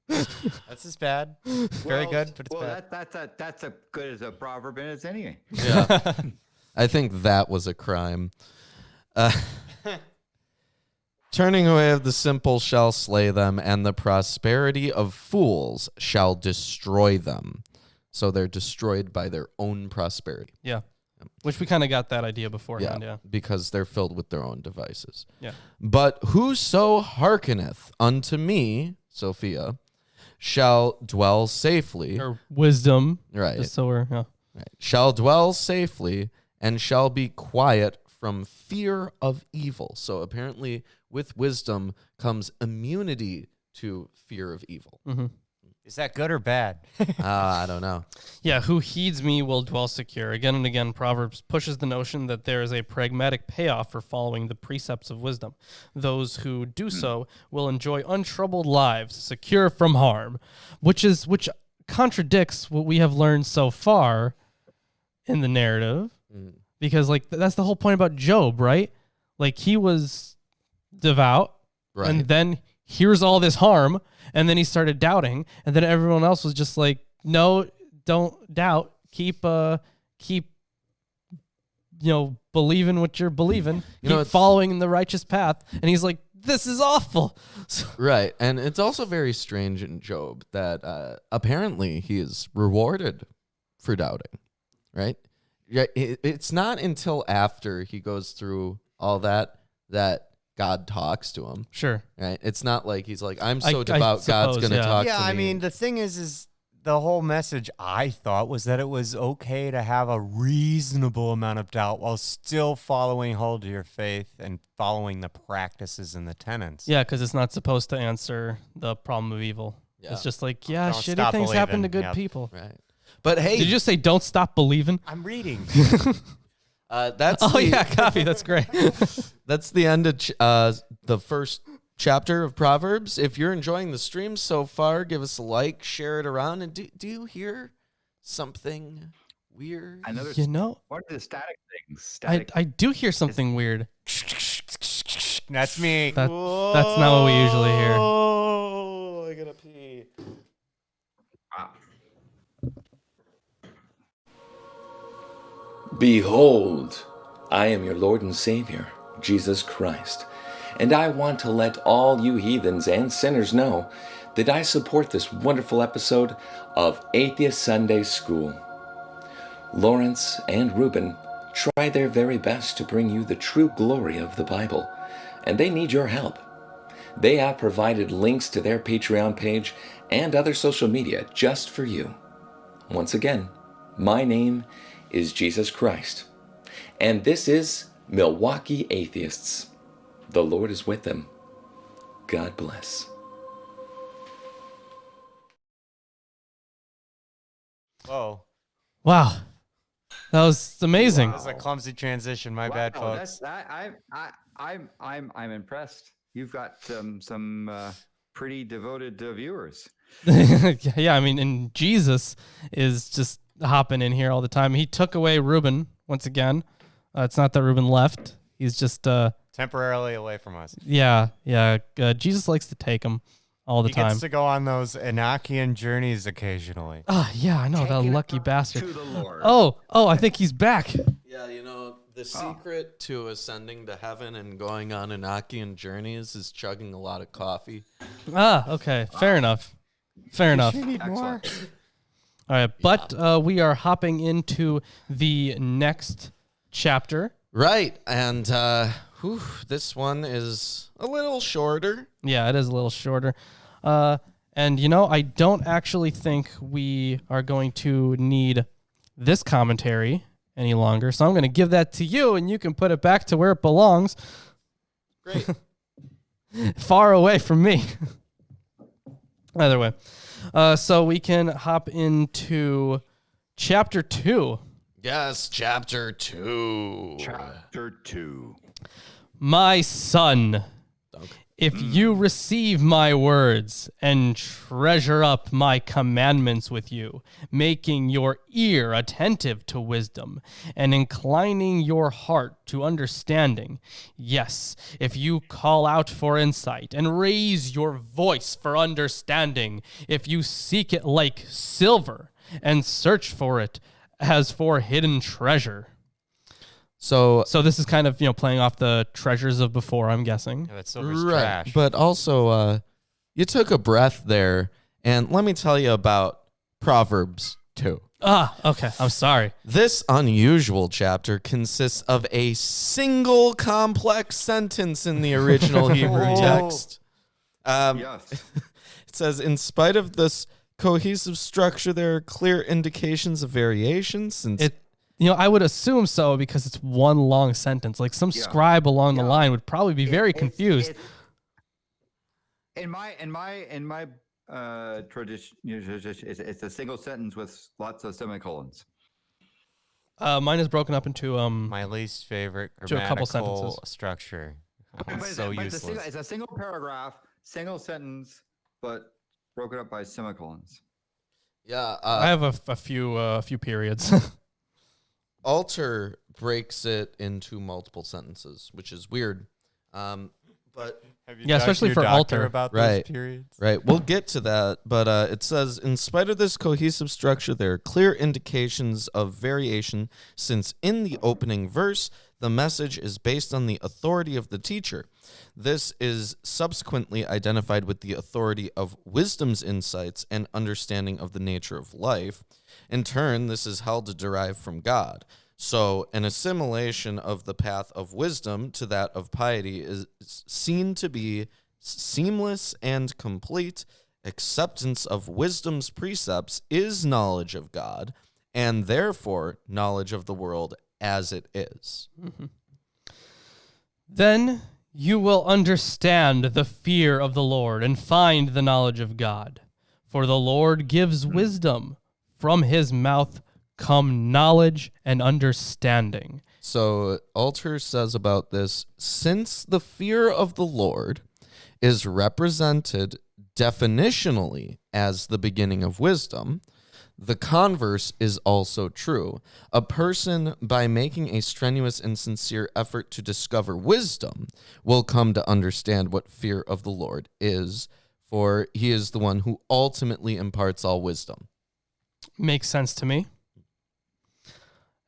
That's as bad. It's very good, but it's Well, bad. that's a good as a proverb as anyway. yeah, I think that was a crime. Turning away of the simple shall slay them, and the prosperity of fools shall destroy them. So they're destroyed by their own prosperity. Yeah. Which we kind of got that idea beforehand, yeah. Because they're filled with their own devices. Yeah. But whoso hearkeneth unto me, Sophia, shall dwell safely. Or wisdom. Right. Just so we're, yeah. Right. Shall dwell safely and shall be quiet from fear of evil. So apparently with wisdom comes immunity to fear of evil. Mm-hmm. Is that good or bad? I don't know. Yeah, who heeds me will dwell secure. Again and again, Proverbs pushes the notion that there is a pragmatic payoff for following the precepts of wisdom. Those who do so will enjoy untroubled lives, secure from harm, which contradicts what we have learned so far in the narrative. Because that's the whole point about Job, right? Like, he was devout, Right. and then here's all this harm, and then he started doubting, and then everyone else was just like, no, don't doubt, keep believing what you're believing, keep following the righteous path. And he's like, this is awful. Right. And it's also very strange in Job that apparently he is rewarded for doubting, right? Yeah, it's not until after he goes through all that God talks to him. Sure. Right? It's not like he's like, I'm I so devout, God's suppose, going to yeah. talk Yeah, to me. I mean, the thing is the whole message I thought was that it was okay to have a reasonable amount of doubt while still following hold to your faith and following the practices and the tenets. Yeah, because it's not supposed to answer the problem of evil. Yeah. It's just like, Don't shitty stop things happen to believing. good Yep. people. Right. But hey, Did you just say don't stop believing? I'm reading. that's Oh, the, yeah, copy. That's great. that's the end of the first chapter of Proverbs. If you're enjoying the stream so far, give us a like, share it around. And do you hear something weird? Another what are the static things? Static. I do hear something weird. That's me. That's not what we usually hear. Oh, I gotta pee. Wow. Behold, I am your Lord and Savior, Jesus Christ, and I want to let all you heathens and sinners know that I support this wonderful episode of Atheist Sunday School. Lawrence and Reuben try their very best to bring you the true glory of the Bible, and they need your help. They have provided links to their Patreon page and other social media just for you. Once again, my name is Jesus Christ, and this is Milwaukee Atheists. The Lord is with him. God bless. Whoa. Wow. That was amazing. That was a clumsy transition. My bad, folks. I'm impressed. You've got some pretty devoted viewers. Yeah, I mean, and Jesus is just hopping in here all the time. He took away Reuben once again. It's not that Reuben left. He's just Temporarily away from us. yeah. Jesus likes to take him all the He time. gets to go on those Enochian journeys occasionally. Yeah, I know, that Taking lucky up bastard. to the Lord. Oh, I think he's back. Yeah, the secret to ascending to heaven and going on Enochian journeys is chugging a lot of coffee. Okay, fair enough. Excellent. All right, but we are hopping into the next chapter. Right, and this one is a little shorter. Yeah, it is a little shorter. And, I don't actually think we are going to need this commentary any longer. So I'm going to give that to you, and you can put it back to where it belongs. Great. Far away from me. Either way. So we can hop into chapter 2. Yes, chapter 2. Chapter 2. My son, if you receive my words and treasure up my commandments with you, making your ear attentive to wisdom and inclining your heart to understanding, yes, if you call out for insight and raise your voice for understanding, if you seek it like silver and search for it as for hidden treasure. So this is kind of, playing off the treasures of before, I'm guessing. Yeah, that silver's trash. But also, you took a breath there, and let me tell you about Proverbs 2. Okay. I'm sorry. This unusual chapter consists of a single complex sentence in the original Hebrew text. Yes. It says, in spite of this cohesive structure, there are clear indications of variation since... I would assume so because it's one long sentence. Like some scribe along the line would probably be very confused. In my tradition, it's a single sentence with lots of semicolons. Mine is broken up into My least favorite to a couple grammatical sentences. structure. But So useless. It's a single paragraph, single sentence, but broken up by semicolons. Yeah, I have a few periods. Alter breaks it into multiple sentences, which is weird. But Have you Yeah, talked to especially your for doctor alter. about Right. those periods? right, we'll get to that. But it says, in spite of this cohesive structure, there are clear indications of variation, since in the opening verse, the message is based on the authority of the teacher. This is subsequently identified with the authority of wisdom's insights and understanding of the nature of life. In turn, this is held to derive from God. So an assimilation of the path of wisdom to that of piety is seen to be seamless and complete. Acceptance of wisdom's precepts is knowledge of God, and therefore knowledge of the world as it is. Mm-hmm. Then you will understand the fear of the Lord and find the knowledge of God. For the Lord gives wisdom. From his mouth come knowledge and understanding. So Alter says about this, since the fear of the Lord is represented definitionally as the beginning of wisdom, the converse is also true. A person, by making a strenuous and sincere effort to discover wisdom, will come to understand what fear of the Lord is, for he is the one who ultimately imparts all wisdom. Makes sense to me,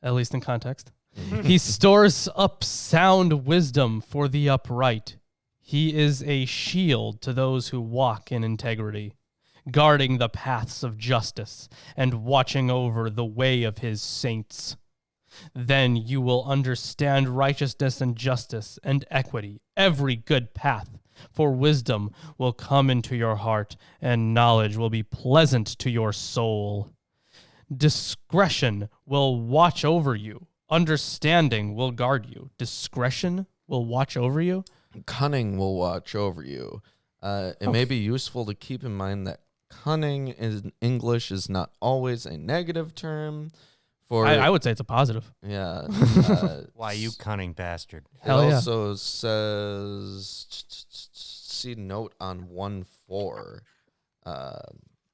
at least in context. He stores up sound wisdom for the upright. He is a shield to those who walk in integrity, guarding the paths of justice and watching over the way of his saints. Then you will understand righteousness and justice and equity, every good path, for wisdom will come into your heart and knowledge will be pleasant to your soul. Discretion will watch over you. Understanding will guard you. Discretion will watch over you? Cunning will watch over you. It may be useful to keep in mind that cunning in English is not always a negative term. I would say it's a positive. Yeah. Why, you cunning bastard. Hell it yeah. also says, see note on 1.4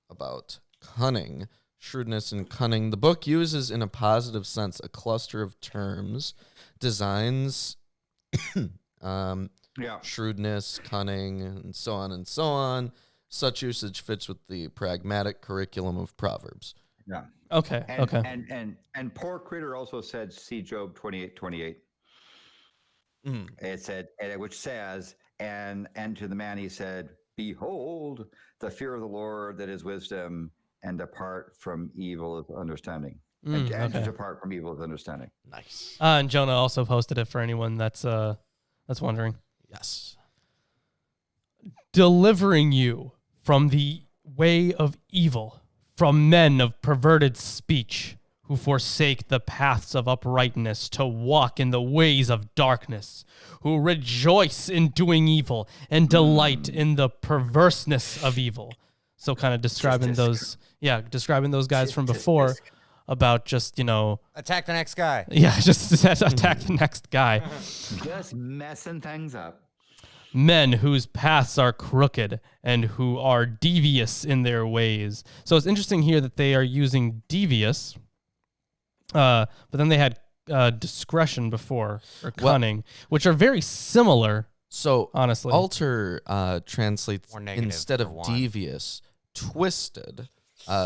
about cunning, shrewdness and cunning. The book uses in a positive sense a cluster of terms, designs, shrewdness, cunning, and so on and so on. Such usage fits with the pragmatic curriculum of Proverbs. Yeah. Okay. And poor critter also said, see Job 28:28. It said, which says, and to the man he said, behold, the fear of the Lord that is wisdom, and depart from evil is understanding. And to depart from evil is understanding. Nice. And Jonah also posted it for anyone that's wondering. Yes. Delivering you from the way of evil, from men of perverted speech, who forsake the paths of uprightness to walk in the ways of darkness, who rejoice in doing evil and delight in the perverseness of evil. So kind of describing those guys from before about just, Attack the next guy. Yeah, just attack the next guy. Just messing things up. Men whose paths are crooked and who are devious in their ways. So it's interesting here that they are using devious, but then they had discretion before, or cunning, which are very similar. So honestly, alter translates More negative instead for of one. devious, twisted,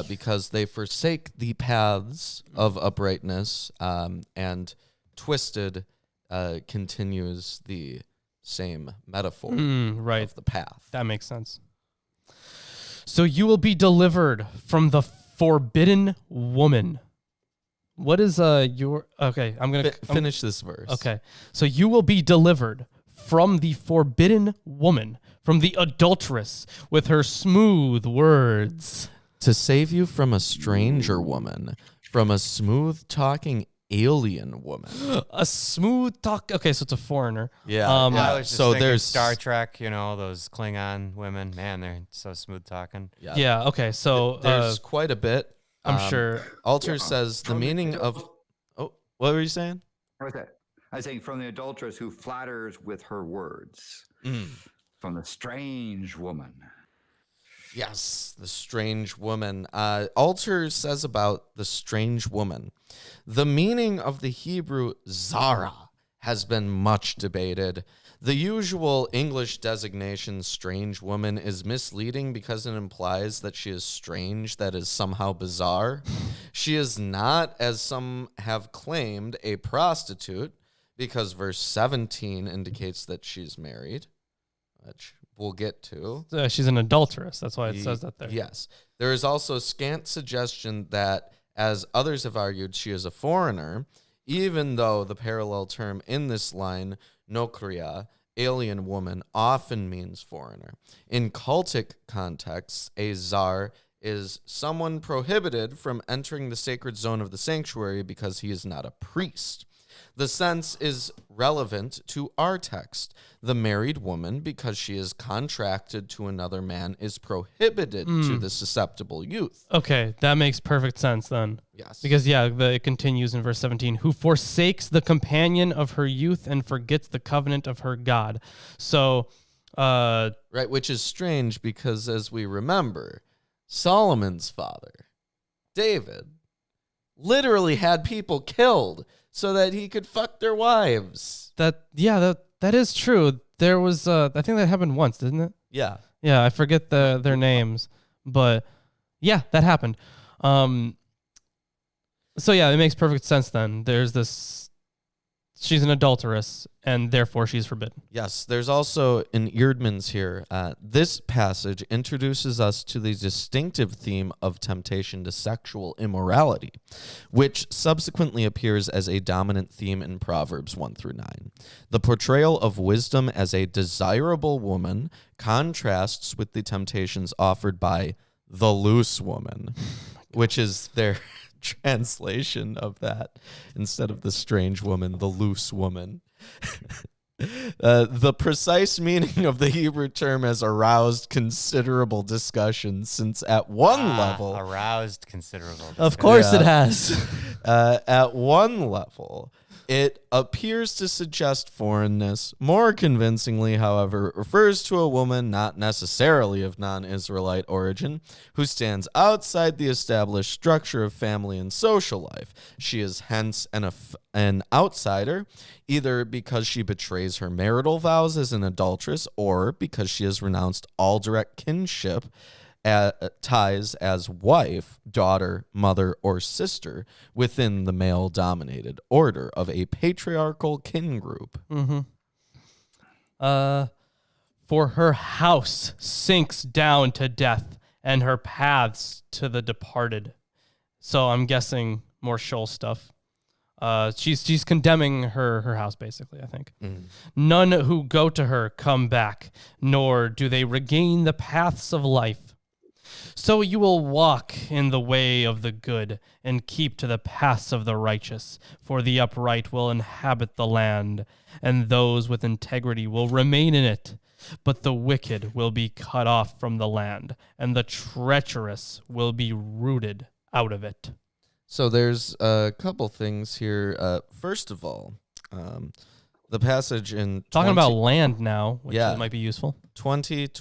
because they forsake the paths of uprightness, and twisted continues the same metaphor right. of the path. That makes sense. So you will be delivered from the forbidden woman. What is your... Okay, I'm going to... Finish this verse. Okay. So you will be delivered from the forbidden woman, from the adulteress with her smooth words. To save you from a stranger woman, from a smooth-talking alien woman. A smooth talk... Okay, so it's a foreigner. Yeah. I was just So thinking there's Star Trek, those Klingon women. Man, they're so smooth talking. Yeah, okay, so... there's quite a bit. I'm sure... Alter says the meaning of... Oh, what were you saying? What's that? I was saying from the adulteress who flatters with her words. From the strange woman. Yes, the strange woman. Alter says about the strange woman. The meaning of the Hebrew Zara has been much debated. The usual English designation strange woman is misleading because it implies that she is strange, that is somehow bizarre. She is not, as some have claimed, a prostitute, because verse 17 indicates that she's married, which we'll get to. she's an adulteress. That's why it says that there. Yes. There is also scant suggestion that, as others have argued, she is a foreigner, even though the parallel term in this line, nokria, alien woman, often means foreigner. In cultic contexts, a czar is someone prohibited from entering the sacred zone of the sanctuary because he is not a priest. The sense is relevant to our text. The married woman, because she is contracted to another man, is prohibited to the susceptible youth. Okay, that makes perfect sense then. Yes. Because, it continues in verse 17, who forsakes the companion of her youth and forgets the covenant of her God. So, right, which is strange because, as we remember, Solomon's father, David, literally had people killed so that he could fuck their wives. that is true. There was, I think that happened once, didn't it? Yeah. Yeah, I forget their names, but yeah, that happened. So it makes perfect sense then. There's this, she's an adulteress, and therefore she's forbidden. Yes, there's also in Eerdmans here. This passage introduces us to the distinctive theme of temptation to sexual immorality, which subsequently appears as a dominant theme in Proverbs 1-9. The portrayal of wisdom as a desirable woman contrasts with the temptations offered by the loose woman, which is their translation of that instead of the strange woman, the loose woman. The precise meaning of the Hebrew term has aroused considerable discussion since at one level, aroused considerable. Of course Yeah. it has. at one level, it appears to suggest foreignness. More convincingly, however, it refers to a woman not necessarily of non-Israelite origin who stands outside the established structure of family and social life. She is hence an outsider, either because she betrays her marital vows as an adulteress or because she has renounced all direct kinship ties as wife, daughter, mother, or sister within the male-dominated order of a patriarchal kin group. Mm-hmm. For her house sinks down to death, and her paths to the departed. So I'm guessing more Shoal stuff. She's condemning her house, basically, I think. None who go to her come back, nor do they regain the paths of life. So you will walk in the way of the good and keep to the paths of the righteous, for the upright will inhabit the land, and those with integrity will remain in it. But the wicked will be cut off from the land, and the treacherous will be rooted out of it. So there's a couple things here. First of all, the passage in Talking about land now, which Yeah. might be useful. 20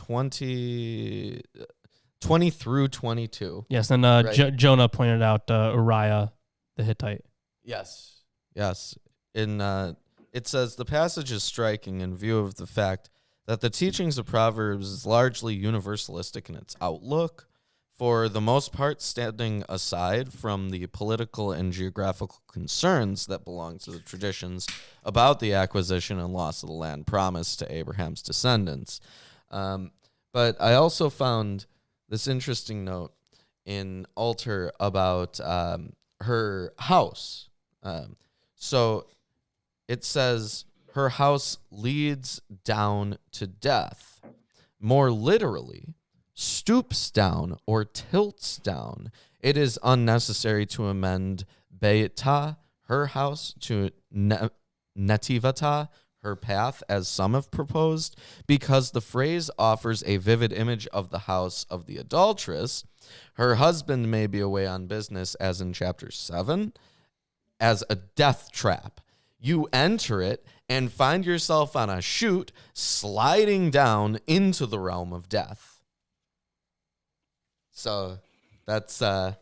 through 22. Yes, and Right. Jonah pointed out Uriah the Hittite. Yes. It says the passage is striking in view of the fact that the teachings of Proverbs is largely universalistic in its outlook, for the most part standing aside from the political and geographical concerns that belong to the traditions about the acquisition and loss of the land promised to Abraham's descendants. But I also found this interesting note in Alter about her house. So it says her house leads down to death. More literally, stoops down or tilts down. It is unnecessary to amend Beita, her house, to Netivata, her path, as some have proposed, because the phrase offers a vivid image of the house of the adulteress. Her husband may be away on business, as in chapter 7, as a death trap. You enter it and find yourself on a chute sliding down into the realm of death. So that's a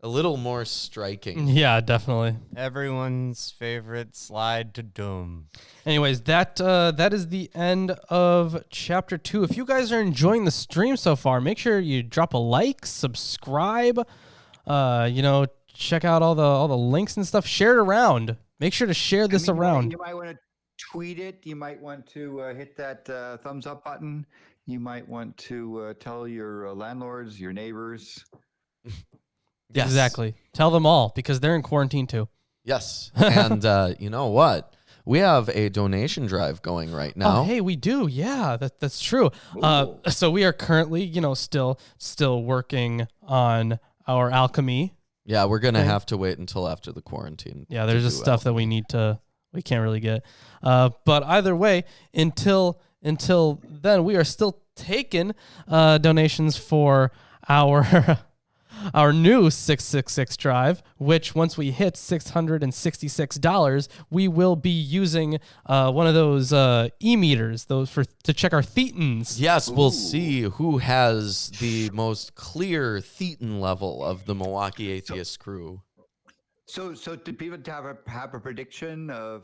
little more striking. Yeah, definitely. Everyone's favorite slide to doom. Anyways, that is the end of chapter 2. If you guys are enjoying the stream so far, make sure you drop a like, subscribe, check out all the links and stuff. Share it around. Make sure to share this around. You might want to tweet it. You might want to hit that thumbs up button. You might want to tell your landlords, your neighbors. Yes. Exactly. Tell them all, because they're in quarantine too. Yes. And you know what? We have a donation drive going right now. Oh, hey, we do. Yeah, that's true. So we are currently, still working on our alchemy. Yeah, we're going to have to wait until after the quarantine. Yeah, there's just stuff that we can't really get. But either way, until then, we are still taking donations for our new 666 drive, which once we hit $666, we will be using one of those e-meters, to check our thetans. Yes, we'll see who has the most clear thetan level of the Milwaukee Atheist crew. So do people have a prediction of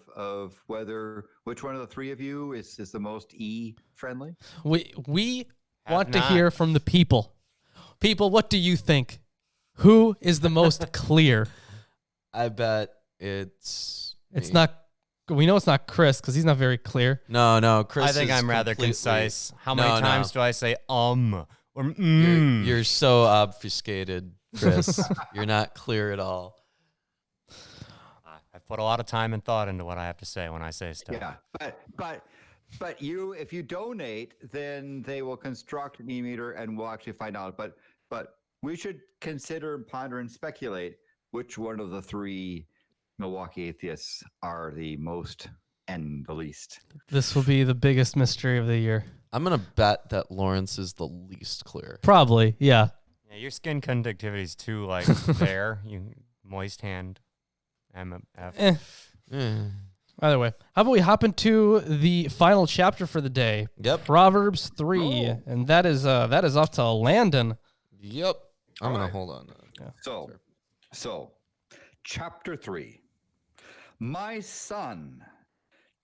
which one of the three of you is the most E-friendly? We Have want to not. hear from the people. People, what do you think? Who is the most clear? I bet it's It's me. not. We know it's not Chris because he's not very clear. No, Chris. I think is I'm rather completely- concise. How No, many no. times do I say or You're so obfuscated, Chris. You're not clear at all. I've put a lot of time and thought into what I have to say when I say stuff. Yeah, but if you donate, then they will construct an e-meter and we'll actually find out. But we should consider, ponder, and speculate which one of the three Milwaukee atheists are the most and the least. This will be the biggest mystery of the year. I'm going to bet that Lawrence is the least clear. Probably, yeah. Yeah, your skin conductivity is too like there. You moist hand. MF. Either way, how about we hop into the final chapter for the day? Yep. Proverbs 3, and that is off to Landon. Yep. I'm going All to hold on. So, chapter 3. My son,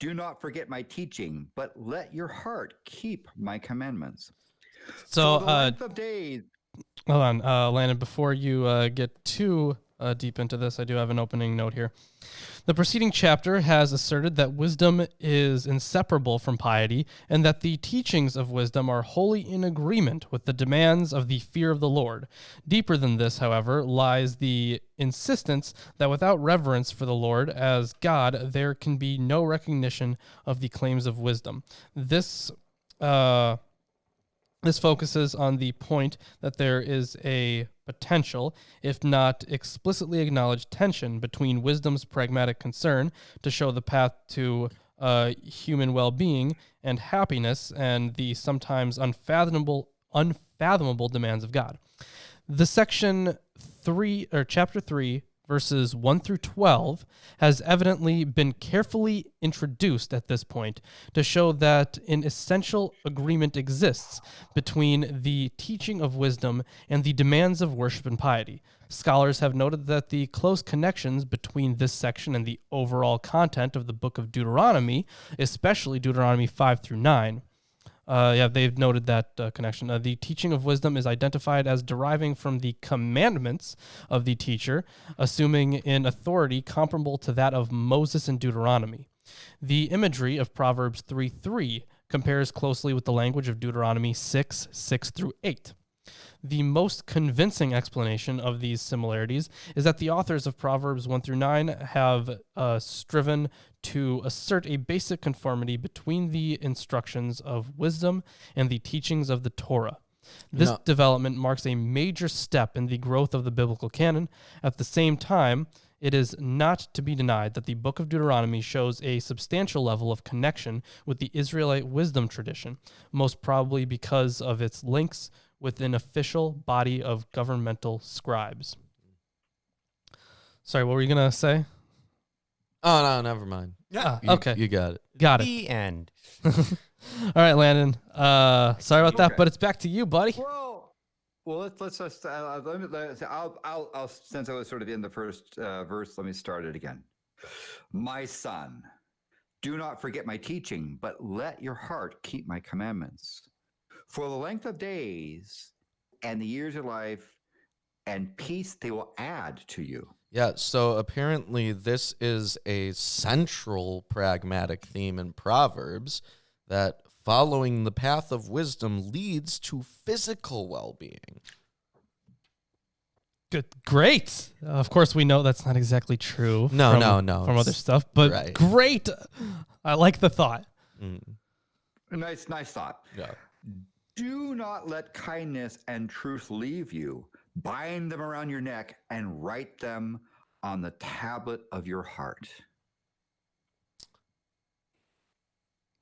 do not forget my teaching, but let your heart keep my commandments. So, For the length of days. hold on, Landon. Before you get too deep into this, I do have an opening note here. The preceding chapter has asserted that wisdom is inseparable from piety and that the teachings of wisdom are wholly in agreement with the demands of the fear of the Lord. Deeper than this, however, lies the insistence that without reverence for the Lord as God, there can be no recognition of the claims of wisdom. This focuses on the point that there is a potential, if not explicitly acknowledged, tension between wisdom's pragmatic concern to show the path to human well-being and happiness and the sometimes unfathomable demands of God. The chapter 3, verses 1 through 12, has evidently been carefully introduced at this point to show that an essential agreement exists between the teaching of wisdom and the demands of worship and piety. Scholars have noted that the close connections between this section and the overall content of the book of Deuteronomy, especially Deuteronomy 5 through 9, they've noted that connection. The teaching of wisdom is identified as deriving from the commandments of the teacher, assuming an authority comparable to that of Moses in Deuteronomy. The imagery of Proverbs 3:3 compares closely with the language of Deuteronomy 6:6 through 8. The most convincing explanation of these similarities is that the authors of Proverbs 1 through 9 have striven to assert a basic conformity between the instructions of wisdom and the teachings of the Torah. This development marks a major step in the growth of the biblical canon. At the same time, it is not to be denied that the book of Deuteronomy shows a substantial level of connection with the Israelite wisdom tradition, most probably because of its links with an official body of governmental scribes. Sorry, what were you going to say? Oh, no, never mind. Okay. You got it. Got it. The end. All right, Landon. Sorry about that, but it's back to you, buddy. Well, let's just I'll since I was sort of in the first verse, let me start it again. My son, do not forget my teaching, but let your heart keep my commandments. For the length of days and the years of life and peace they will add to you. Yeah, so apparently this is a central pragmatic theme in Proverbs, that following the path of wisdom leads to physical well-being. Good, great. Of course, we know that's not exactly true. No, from other stuff, but right. Great. I like the thought. Nice thought. Yeah. Do not let kindness and truth leave you. Bind them around your neck and write them on the tablet of your heart.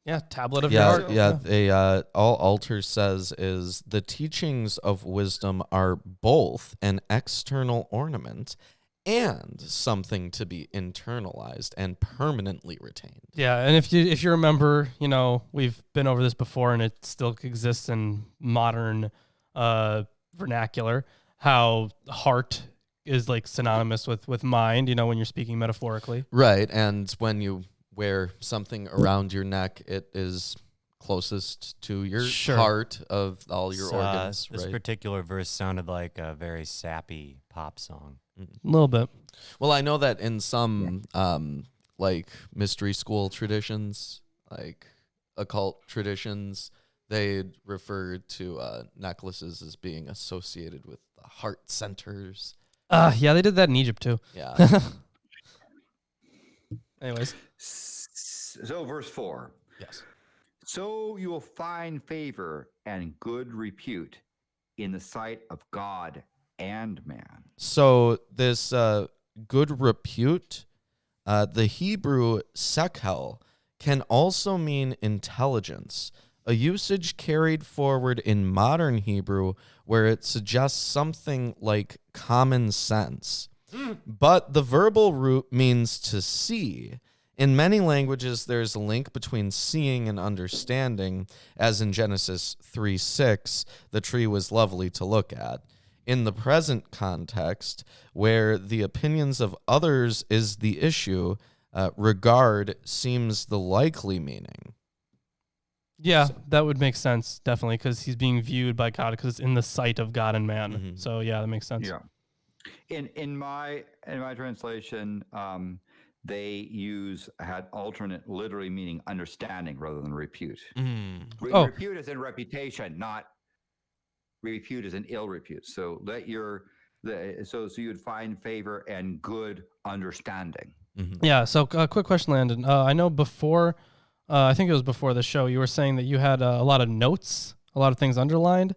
Yeah, tablet of your heart. All Alter says is the teachings of wisdom are both an external ornament and something to be internalized and permanently retained. Yeah, and if you remember, we've been over this before, and it still exists in modern vernacular, how heart is like synonymous with mind, when you're speaking metaphorically. Right, and when you wear something around your neck, it is closest to your heart of all your organs. This particular verse sounded like a very sappy pop song. A little bit. Well, I know that in some like mystery school traditions, like occult traditions, they refer to necklaces as being associated with the heart centers. Yeah, they did that in Egypt too. Yeah. Anyways. So verse 4. Yes. So you will find favor and good repute in the sight of God and man. So this good repute, the Hebrew sekel, can also mean intelligence, a usage carried forward in modern Hebrew where it suggests something like common sense. But the verbal root means to see. In many languages, there's a link between seeing and understanding, as in Genesis 3:6, the tree was lovely to look at. In the present context, where the opinions of others is the issue, regard seems the likely meaning. Yeah, that would make sense, definitely, because he's being viewed by God, because it's in the sight of God and man. Mhm. So yeah, that makes sense. Yeah. In my translation, they had alternate literally meaning understanding rather than repute. Oh. Repute is in reputation, not repute is in ill repute. So so you'd find favor and good understanding. Yeah. So quick question, Landon. I know before, I think it was before the show, you were saying that you had a lot of notes, a lot of things underlined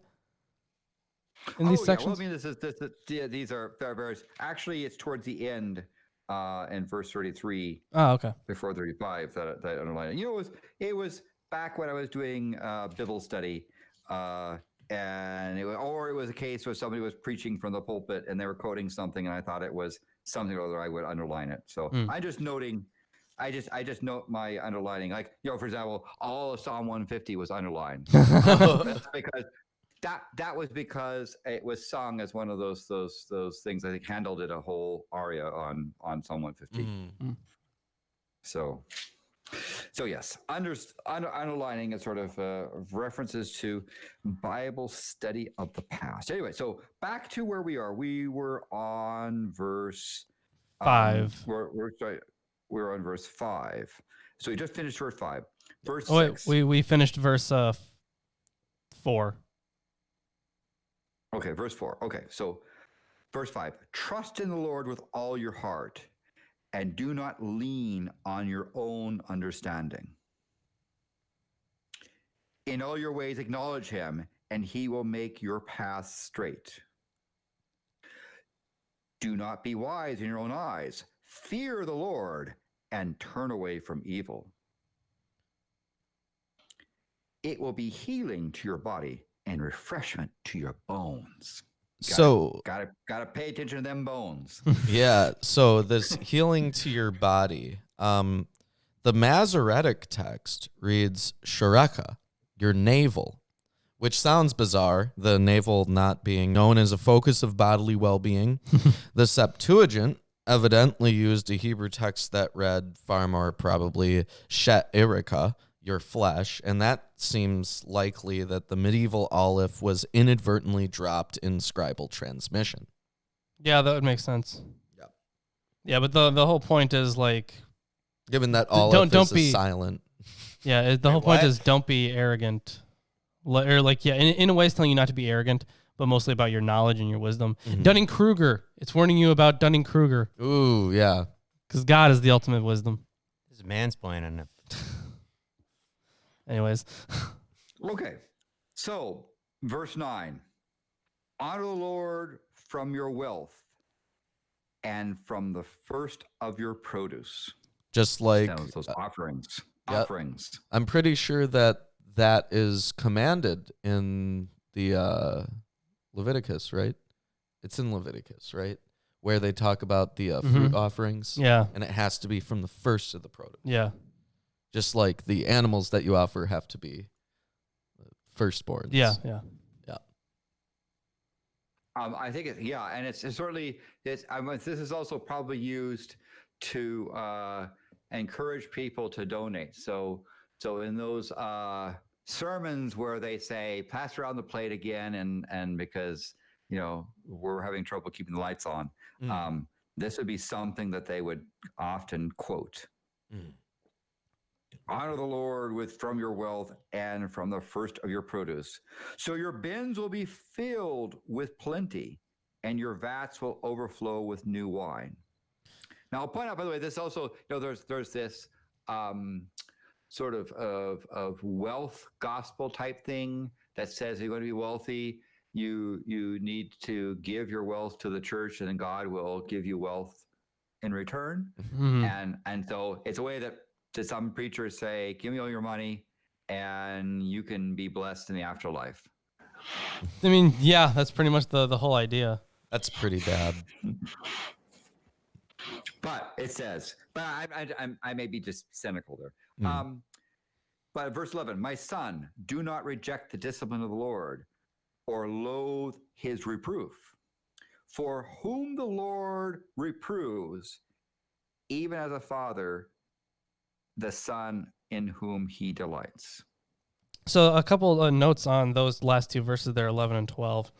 in these sections. Well, I mean, these are various. Actually, it's towards the end, in verse 33. Oh, okay. Before 35, that I underlined. It was back when I was doing Bible study, and it was a case where somebody was preaching from the pulpit and they were quoting something, and I thought it was something or other. I would underline it. So I'm just noting. I just note my underlining. Like, for example, all of Psalm 150 was underlined. That's because that was because it was sung as one of those things. I think Handel did a whole aria on Psalm 150. So yes, underlining is sort of references to Bible study of the past. Anyway, so back to where we are. We were on verse 5. We're on verse 5. So we just finished verse 5. Verse 6. We finished verse 4. Okay, verse 4. Okay, so verse 5. Trust in the Lord with all your heart, and do not lean on your own understanding. In all your ways acknowledge him, and he will make your paths straight. Do not be wise in your own eyes. Fear the Lord and turn away from evil. It will be healing to your body and refreshment to your bones. Gotta pay attention to them bones. Yeah. So this healing to your body. The Masoretic text reads Shareka, your navel, which sounds bizarre, the navel not being known as a focus of bodily well-being. The Septuagint evidently used a Hebrew text that read far more probably She'erika, your flesh, and that seems likely that the medieval aleph was inadvertently dropped in scribal transmission. Yeah, that would make sense. Yep. Yeah, but the whole point is like, given that aleph don't be silent. Yeah, the whole point is don't be arrogant. Or like, yeah, in a way it's telling you not to be arrogant, but mostly about your knowledge and your wisdom. Dunning-Kruger, it's warning you about Dunning-Kruger. Ooh, yeah. Because God is the ultimate wisdom. This is mansplaining it. Anyways. Okay, so verse 9. Honor the Lord from your wealth and from the first of your produce. Just like those offerings. Yep. Offerings. I'm pretty sure that is commanded in the Leviticus, right? It's in Leviticus, right? Where they talk about the fruit offerings. Yeah. And it has to be from the first of the produce. Yeah. Just like the animals that you offer have to be firstborns. Yeah. I think and it's certainly this is also probably used to encourage people to donate. So in those sermons where they say pass around the plate again, and because we're having trouble keeping the lights on, this would be something that they would often quote. Honor the Lord from your wealth and from the first of your produce. So your bins will be filled with plenty, and your vats will overflow with new wine. Now, I'll point out, by the way, this also, there's this sort of wealth gospel type thing that says if you're going to be wealthy, you need to give your wealth to the church, and then God will give you wealth in return. And so it's a way that Did some preacher say, "Give me all your money, and you can be blessed in the afterlife"? I mean, yeah, that's pretty much the whole idea. That's pretty bad. But it says, but I may be just cynical there. But verse 11, my son, do not reject the discipline of the Lord or loathe his reproof. For whom the Lord reproves, even as a father, the son in whom he delights. So a couple of notes on those last two verses there, 11 and 12.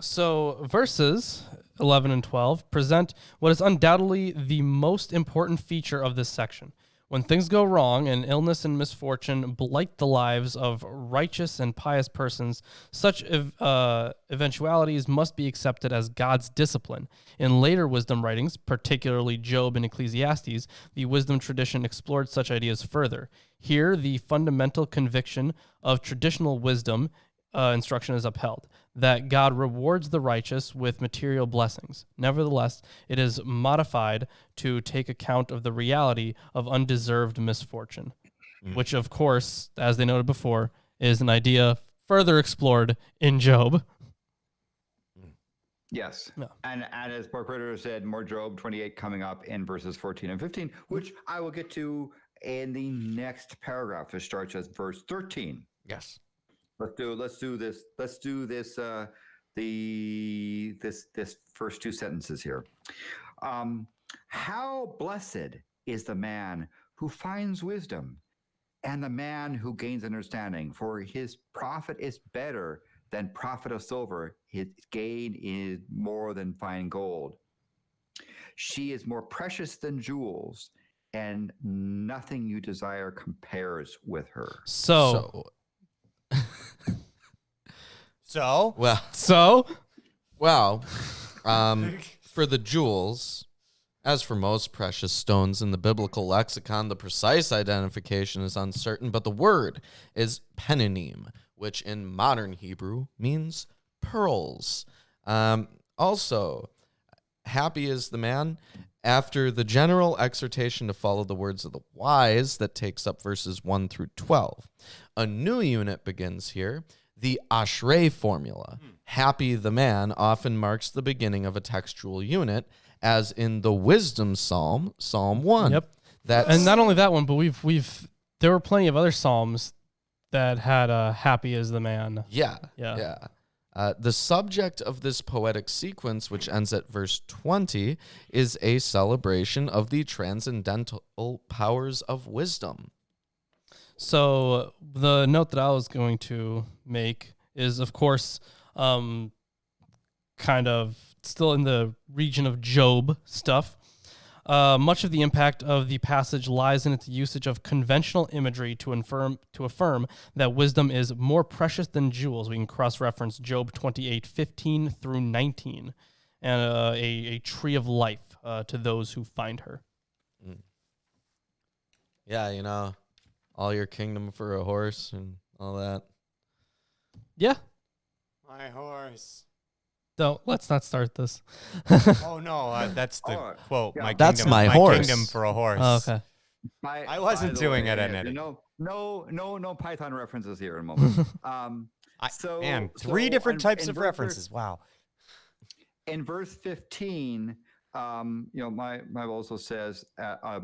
So verses 11 and 12 present what is undoubtedly the most important feature of this section. When things go wrong and illness and misfortune blight the lives of righteous and pious persons, such eventualities must be accepted as God's discipline. In later wisdom writings, particularly Job and Ecclesiastes, the wisdom tradition explored such ideas further. Here, the fundamental conviction of traditional wisdom instruction is upheld, that God rewards the righteous with material blessings. Nevertheless, it is modified to take account of the reality of undeserved misfortune, which, of course, as they noted before, is an idea further explored in Job. Yes. No. And as Porperator said, more Job 28 coming up in verses 14 and 15, which I will get to in the next paragraph, which starts at verse 13. Yes. Let's do this. This first two sentences here. How blessed is the man who finds wisdom, and the man who gains understanding, for his profit is better than profit of silver. His gain is more than fine gold. She is more precious than jewels, and nothing you desire compares with her. So for the jewels, as for most precious stones in the biblical lexicon, the precise identification is uncertain, but the word is peninim, which in modern Hebrew means pearls. Also, happy is the man. After the general exhortation to follow the words of the wise that takes up verses 1 through 12, a new unit begins here. The Ashrei formula, happy the man, often marks the beginning of a textual unit, as in the wisdom psalm, Psalm 1. Yep. And not only that one, but there were plenty of other psalms that had happy is the man. Yeah. The subject of this poetic sequence, which ends at verse 20, is a celebration of the transcendental powers of wisdom. So the note that I was going to make is, of course, kind of still in the region of Job stuff. Much of the impact of the passage lies in its usage of conventional imagery to affirm that wisdom is more precious than jewels. We can cross-reference Job 28:15 through 19, and a tree of life to those who find her. Yeah, all your kingdom for a horse and all that. Yeah. My horse. So let's not start this. Oh no, that's the quote. Yeah. My That's kingdom, my my horse. kingdom for a horse. Oh, okay. I wasn't by the doing way, it, Annette. No Python references here in a moment. Three different types of verse references. Wow. In verse 15, my Bible also says a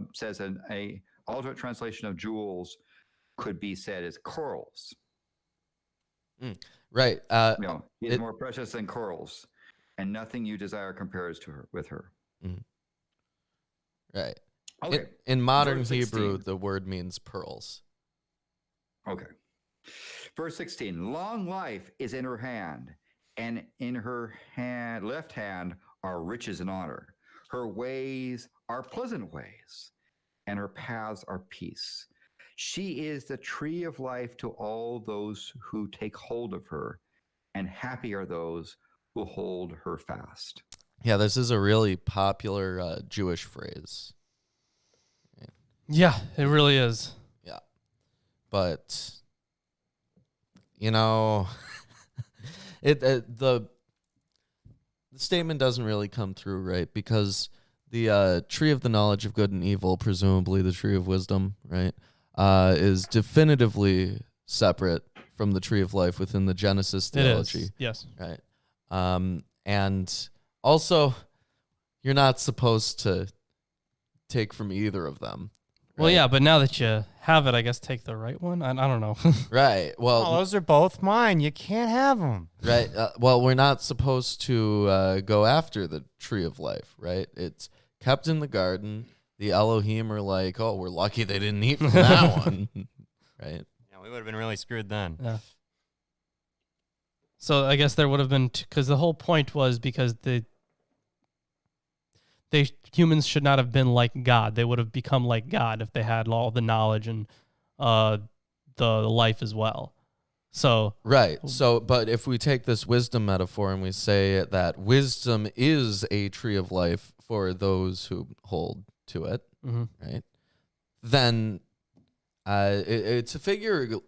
alternate translation of jewels could be said as corals. Right. Is more precious than corals, and nothing you desire compares with her. Right. Okay. In modern Verse Hebrew, 16. the word means pearls. Okay. Verse 16, long life is in her hand, and in her left hand are riches and honor. Her ways are pleasant ways, and her paths are peace. She is the tree of life to all those who take hold of her, and happy are those who hold her fast. Yeah, this is a really popular Jewish phrase. Yeah, it really is. Yeah. But, the statement doesn't really come through, right? Because the tree of the knowledge of good and evil, presumably the tree of wisdom, right, is definitively separate from the tree of life within the Genesis theology. It is, yes. Right. And also, you're not supposed to take from either of them. Well, yeah, but now that you have it, I guess take the right one. I don't know. Right. Well, Oh, those are both mine. You can't have them. right. Well, we're not supposed to go after the tree of life, right? It's kept in the garden. The Elohim are like, oh, we're lucky they didn't eat from that one, right? Yeah, we would have been really screwed then. Yeah. So I guess there would have been, because the whole point was because humans should not have been like God. They would have become like God if they had all the knowledge and the life as well. So right. So, but if we take this wisdom metaphor and we say that wisdom is a tree of life for those who hold to it, right? Then it's a figuratively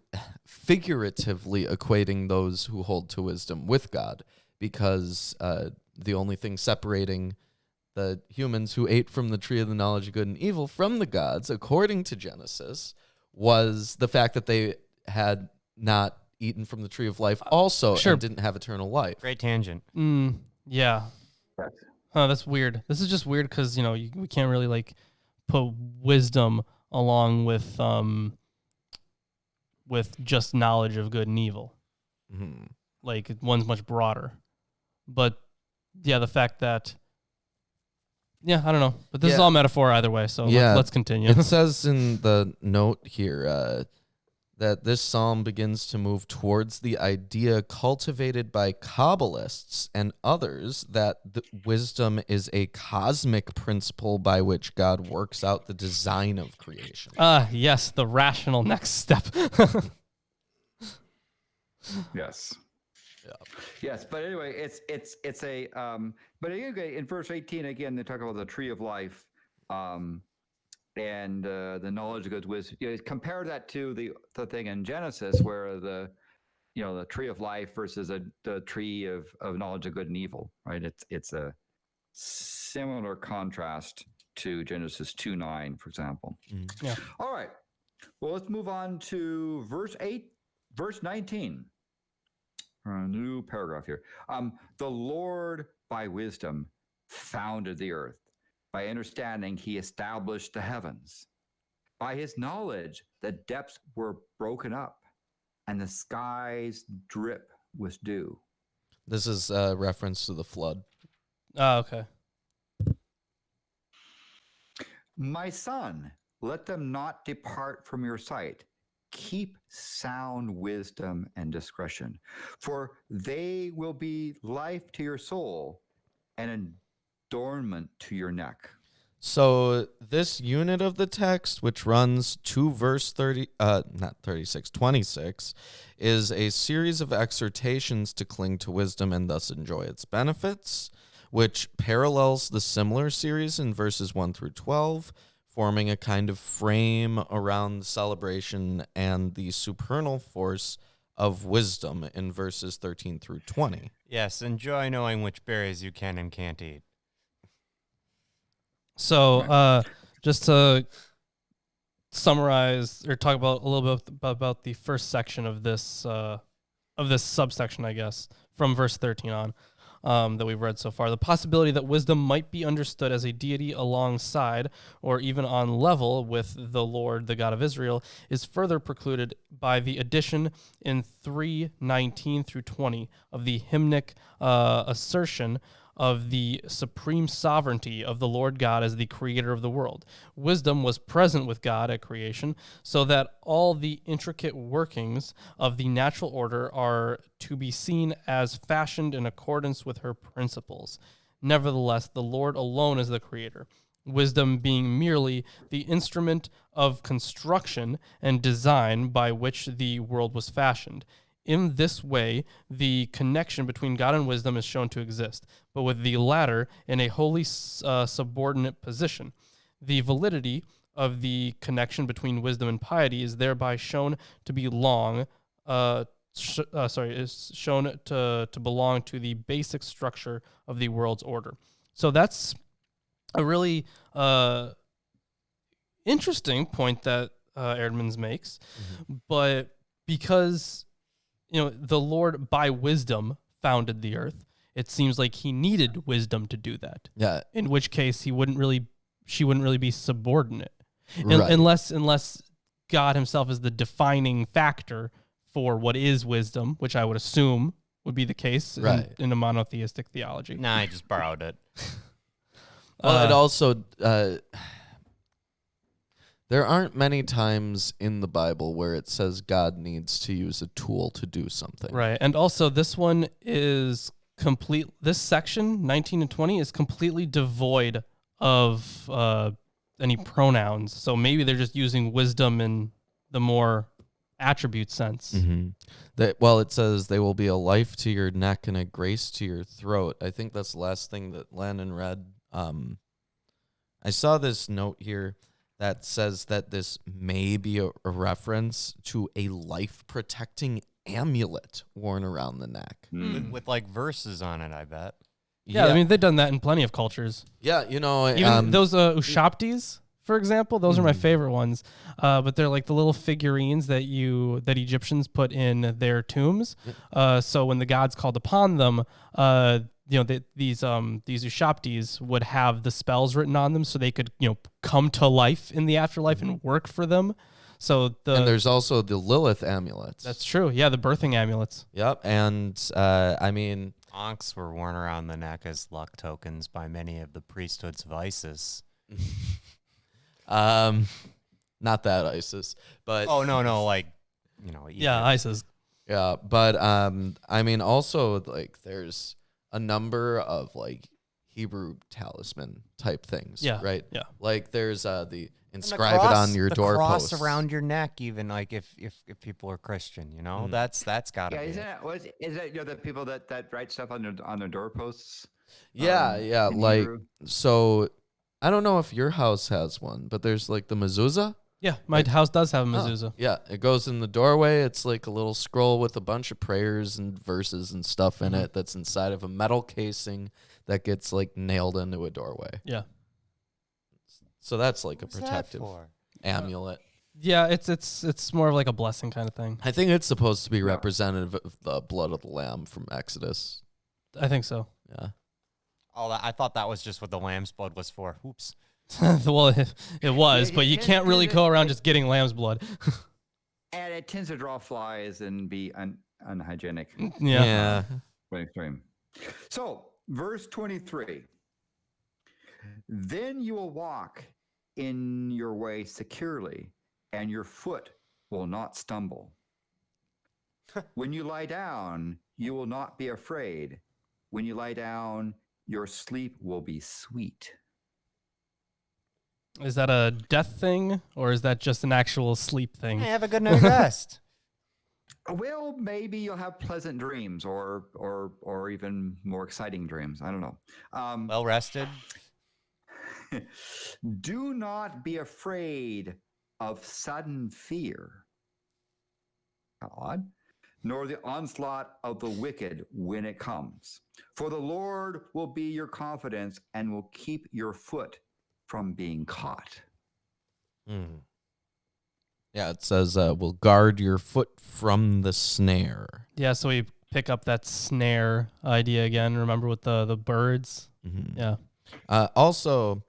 equating those who hold to wisdom with God, because the only thing separating the humans who ate from the tree of the knowledge of good and evil from the gods, according to Genesis, was the fact that they had not eaten from the tree of life also and didn't have eternal life. Great tangent. Yeah. Huh, that's weird. This is just weird because, we can't really, like, put wisdom along with just knowledge of good and evil. Mm-hmm. Like, one's much broader. But, yeah, the fact that... Yeah, I don't know. But this is all metaphor either way, so let's continue. It says in the note here that this psalm begins to move towards the idea cultivated by Kabbalists and others that wisdom is a cosmic principle by which God works out the design of creation. Yes, the rational next step. Yes. Yeah. Yes, but anyway, it's a but anyway, in verse 18 again they talk about the tree of life, and the knowledge of good wisdom. Compare that to the thing in Genesis where the tree of life versus the tree of knowledge of good and evil. Right? It's a similar contrast to Genesis 2:9, for example. Yeah. All right. Well, let's move on to verse 19. A new paragraph here. The Lord by wisdom founded the earth. By understanding, he established the heavens. By his knowledge, the depths were broken up, and the skies drip with dew. This is a reference to the flood. Oh, okay. My son, let them not depart from your sight. Keep sound wisdom and discretion, for they will be life to your soul and adornment to your neck. So this unit of the text, which runs to verse 26, is a series of exhortations to cling to wisdom and thus enjoy its benefits, which parallels the similar series in verses 1 through 12, forming a kind of frame around the celebration and the supernal force of wisdom in verses 13 through 20. Yes, enjoy knowing which berries you can and can't eat. So, just to summarize or talk about a little bit about the first section of this subsection, I guess, from verse 13 on. That we've read so far. The possibility that wisdom might be understood as a deity alongside or even on level with the Lord, the God of Israel, is further precluded by the addition in 3:19 through 20 of the hymnic assertion of the supreme sovereignty of the Lord God as the creator of the world. Wisdom was present with God at creation, so that all the intricate workings of the natural order are to be seen as fashioned in accordance with her principles. Nevertheless, the Lord alone is the creator, wisdom being merely the instrument of construction and design by which the world was fashioned. In this way, the connection between God and wisdom is shown to exist, but with the latter in a wholly subordinate position. The validity of the connection between wisdom and piety is thereby shown to be is shown to belong to the basic structure of the world's order. So that's a really interesting point that Erdman's makes, but because the Lord by wisdom founded the earth, it seems like he needed wisdom to do that. Yeah. In which case she wouldn't really be subordinate, Right. unless God himself is the defining factor for what is wisdom, which I would assume would be the case in a monotheistic theology. Nah, I just borrowed it. Well, it also there aren't many times in the Bible where it says God needs to use a tool to do something. Right. And also this one is complete. This section 19 and 20 is completely devoid of any pronouns. So maybe they're just using wisdom in the more attribute sense. Mm-hmm. It says they will be a life to your neck and a grace to your throat. I think that's the last thing that Landon read. I saw this note here that says that this may be a reference to a life-protecting amulet worn around the neck. With like verses on it, I bet. Yeah, I mean, they've done that in plenty of cultures. Yeah, Even those Ushaptis, for example, those are my favorite ones. But they're like the little figurines that Egyptians put in their tombs. So when the gods called upon them, these Ushaptis would have the spells written on them, so they could come to life in the afterlife and work for them. So and there's also the Lilith amulets. That's true. Yeah, the birthing amulets. Yep, and I mean, Ankhs were worn around the neck as luck tokens by many of the priesthoods of ISIS. not that ISIS, but no, like yeah, ISIS. Yeah, but I mean, also like there's a number of like Hebrew talisman type things. Yeah, right. Yeah, like there's the inscribe it on your doorpost. Cross around your neck, even like if people are Christian, that's gotta be. Is that the people that write stuff on their doorposts? Yeah, like Hebrew? So. I don't know if your house has one, but there's like the mezuzah. Yeah, my house does have a mezuzah. Yeah, it goes in the doorway. It's like a little scroll with a bunch of prayers and verses and stuff in it that's inside of a metal casing that gets like nailed into a doorway. Yeah. So that's like What's a protective amulet. Yeah, it's more of like a blessing kind of thing. I think it's supposed to be representative of the blood of the lamb from Exodus. I think so. Yeah. I thought that was just what the lamb's blood was for. Oops. Well, it was, but you can't really go around just getting lamb's blood. And it tends to draw flies and be unhygienic. Yeah. Extreme. So, verse 23. Then you will walk in your way securely, and your foot will not stumble. When you lie down, you will not be afraid. When you lie down, your sleep will be sweet. Is that a death thing, or is that just an actual sleep thing? Hey, have a good night rest. Well, maybe you'll have pleasant dreams, or even more exciting dreams. I don't know. Well rested. Do not be afraid of sudden fear, God, nor the onslaught of the wicked when it comes. For the Lord will be your confidence and will keep your foot from being caught. Yeah, it says, will guard your foot from the snare. Yeah, so we pick up that snare idea again. Remember with the birds? Mm-hmm. Yeah. Also,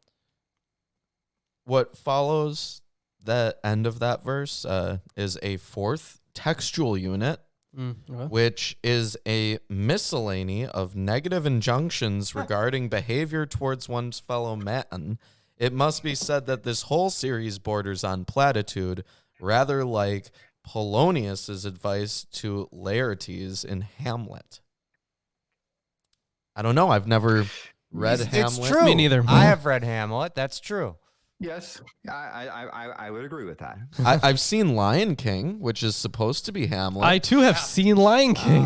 what follows the end of that verse is a fourth textual unit, which is a miscellany of negative injunctions regarding behavior towards one's fellow man. It must be said that this whole series borders on platitude, rather like Polonius's advice to Laertes in Hamlet. I don't know. I've never read Hamlet. It's true. Me neither. I have read Hamlet. That's true. Yes, I would agree with that. I've seen Lion King, which is supposed to be Hamlet. I too have seen Lion King.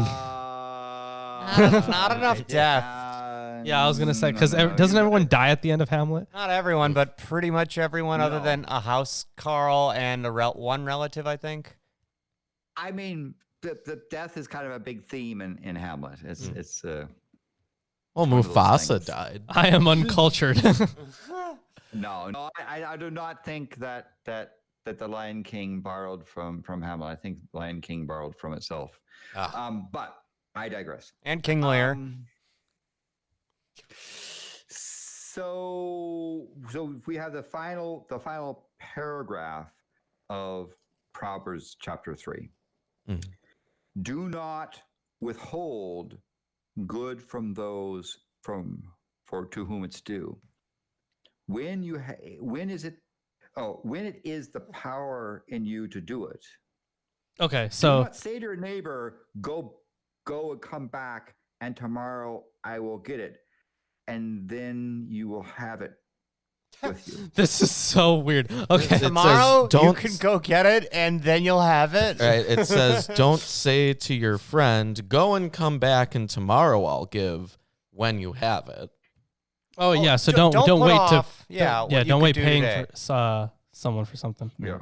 Not enough death. Yeah, I was gonna say because doesn't everyone die at the end of Hamlet? Not everyone, but pretty much everyone, other than a house Carl and one relative, I think. I mean, the death is kind of a big theme in Hamlet. It's Well, One of those Mufasa things. died. I am uncultured. No, I do not think that the Lion King borrowed from Hamlet. I think Lion King borrowed from itself. But I digress. And King Lear. So we have the final paragraph of Proverbs chapter 3. Mhm. Do not withhold good from those for to whom it's due. When it is the power in you to do it. Okay, Do so not say to your neighbor, go and come back, and tomorrow I will get it, and then you will have it with you. this is so weird. Okay, It Tomorrow says, you can go get it, and then you'll have it. Right. It says, don't say to your friend, go and come back, and tomorrow I'll give when you have it. oh yeah, so don't don't put wait off, to yeah, what you don't could wait do paying today. for someone for something. Yeah.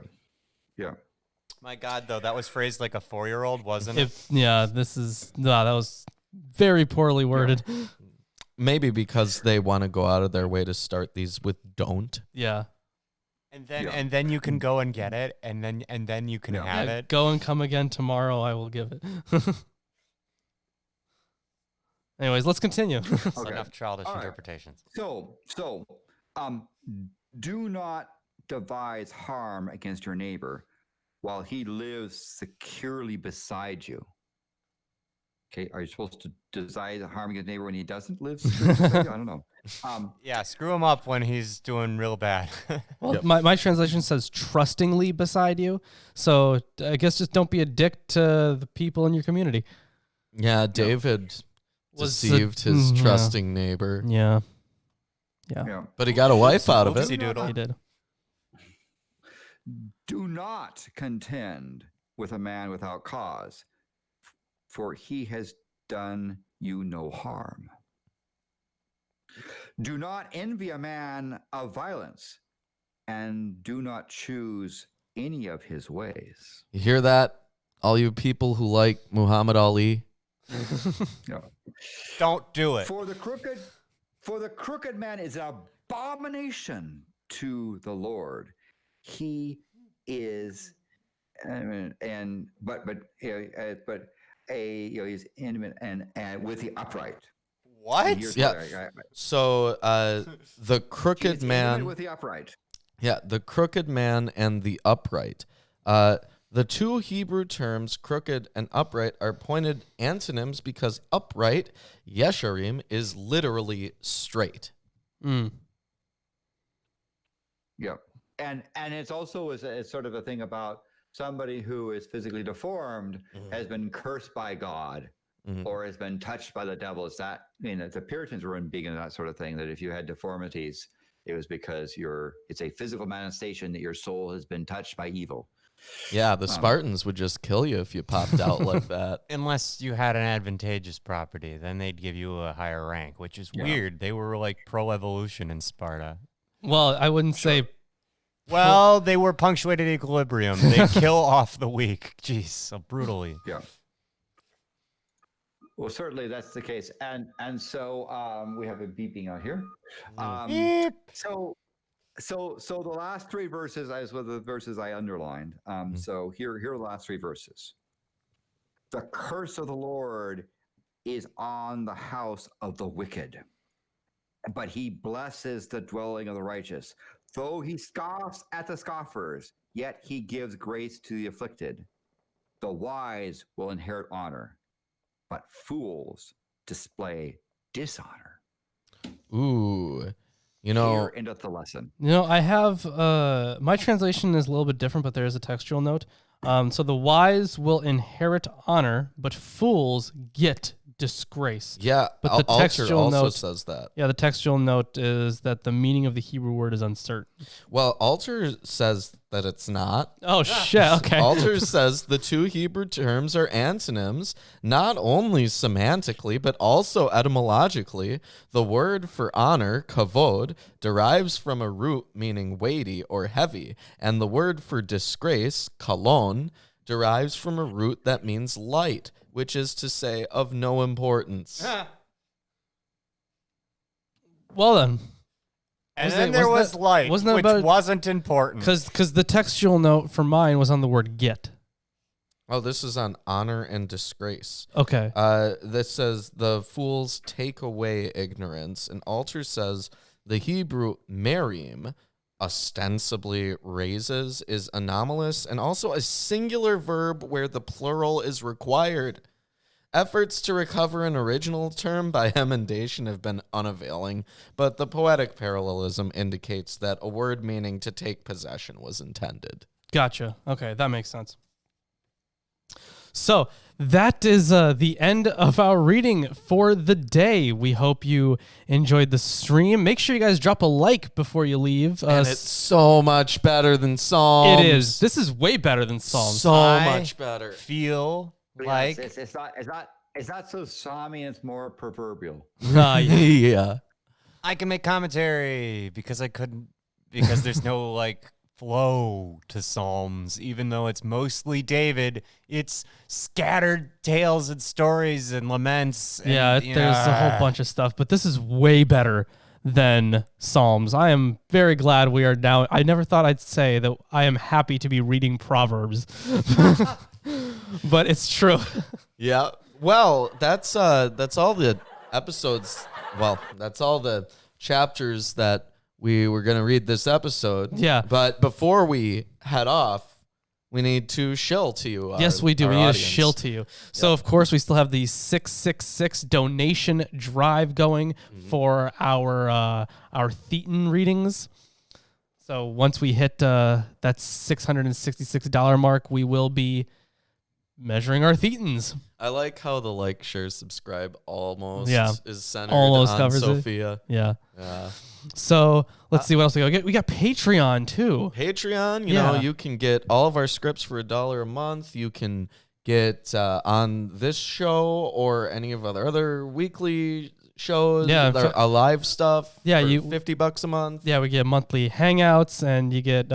My God, though, that was phrased like a 4-year-old, wasn't it? That was very poorly worded. Maybe because they want to go out of their way to start these with don't. Yeah. And then you can go and get it, and then you can have it. Go and come again tomorrow. I will give it. Anyways, let's continue. That's Okay. enough childish All right. interpretations. So, do not devise harm against your neighbor while he lives securely beside you. Okay, are you supposed to devise harm against your neighbor when he doesn't live securely beside you? I don't know. Yeah, screw him up when he's doing real bad. Well, my translation says trustingly beside you. So I guess just don't be a dick to the people in your community. Yeah, David Was deceived his trusting neighbor, Yeah. Yeah. but he got a wife out of Oopsie it. doodle. He did. Do not contend with a man without cause, for he has done you no harm. Do not envy a man of violence, and do not choose any of his ways. You hear that? All you people who like Muhammad Ali? Yeah. Don't do it. For the crooked man is an abomination to the Lord. He is, he's intimate and with the upright. What? And here's Yeah. what So the crooked He is intimate man, with the upright. yeah, the crooked man and the upright. The two Hebrew terms, crooked and upright, are pointed antonyms because upright, yesharim, is literally straight. Mm. Yeah, and it's also it's sort of a thing about somebody who is physically deformed has been cursed by God or has been touched by the devil. It's that, the Puritans were big into that sort of thing, that if you had deformities, it was because it's a physical manifestation that your soul has been touched by evil. Yeah, the Spartans would just kill you if you popped out like that. Unless you had an advantageous property, then they'd give you a higher rank, which is weird. They were like pro-evolution in Sparta. Well, I wouldn't say. Well, they were punctuated equilibrium. They kill off the weak. Jeez, so brutally. Yeah. Well, certainly that's the case, and so we have a beeping out here. Beep. So the last three verses were the verses I underlined. So here are the last three verses. The curse of the Lord is on the house of the wicked, but he blesses the dwelling of the righteous. Though he scoffs at the scoffers, yet he gives grace to the afflicted. The wise will inherit honor, but fools display dishonor. Ooh. Here endeth the lesson. I have my translation is a little bit different, but there is a textual note. So the wise will inherit honor, but fools get disgrace. Yeah, But the Alter textual also note says that. Yeah, the textual note is that the meaning of the Hebrew word is uncertain. Well, Alter says that it's not. Oh shit! Okay. Alter says the two Hebrew terms are antonyms, not only semantically, but also etymologically. The word for honor, kavod, derives from a root meaning weighty or heavy, and the word for disgrace, kalon, derives from a root that means light, which is to say of no importance. Well then, And Was then it- there wasn't was that- light, wasn't that which about- wasn't important. because the textual note for mine was on the word get. Oh, this is on honor and disgrace. Okay. This says the fools take away ignorance. And Alter says the Hebrew merim, ostensibly raises, is anomalous and also a singular verb where the plural is required. Efforts to recover an original term by emendation have been unavailing, but the poetic parallelism indicates that a word meaning to take possession was intended. Gotcha. Okay, that makes sense. So that is the end of our reading for the day. We hope you enjoyed the stream. Make sure you guys drop a like before you leave. And it's so much better than Psalms. It is. This is way better than Psalms. So I much better. Feel But like it's not so psalmy. It's more proverbial. Yeah. Yeah. I can make commentary because I couldn't, because there's no like flow to Psalms, even though it's mostly David. It's scattered tales and stories and laments. And, Yeah, there's a whole bunch of stuff, but this is way better than Psalms. I am very glad we are now. I never thought I'd say that I am happy to be reading Proverbs, but it's true. Yeah. Well, that's all the episodes. Well, that's all the chapters that we were going to read this episode. Yeah. But before we head off, we need to shill to you. Yes, we do. We need audience. to shill to you. So, of course, we still have the 666 donation drive going for our Thetan readings. So once we hit that $666 mark, we will be measuring our Thetans. I like how the like, share, subscribe almost is centered Almost on covers it. Sophia. Yeah. Yeah. So let's see what else we got. We got Patreon too. Patreon, you Yeah. know, you can get all of our scripts for $1 a month. You can get on this show or any of our other weekly shows. Yeah, a live stuff. Yeah, for you- $50 a month. Yeah, we get monthly hangouts, and you get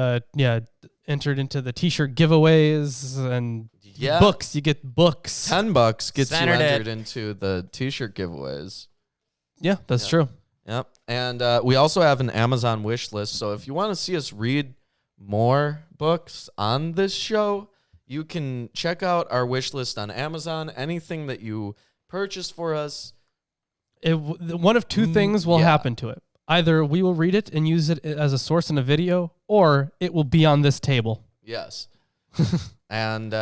entered into the t-shirt giveaways and Yeah. books. You get books. $10 gets Centered you it. entered into the t-shirt giveaways. Yeah, that's true. Yep. And we also have an Amazon wish list. So if you want to see us read more books on this show, you can check out our wish list on Amazon. Anything that you purchase for us. One of two things will yeah. happen to it. Either we will read it and use it as a source in a video, or it will be on this table. Yes. And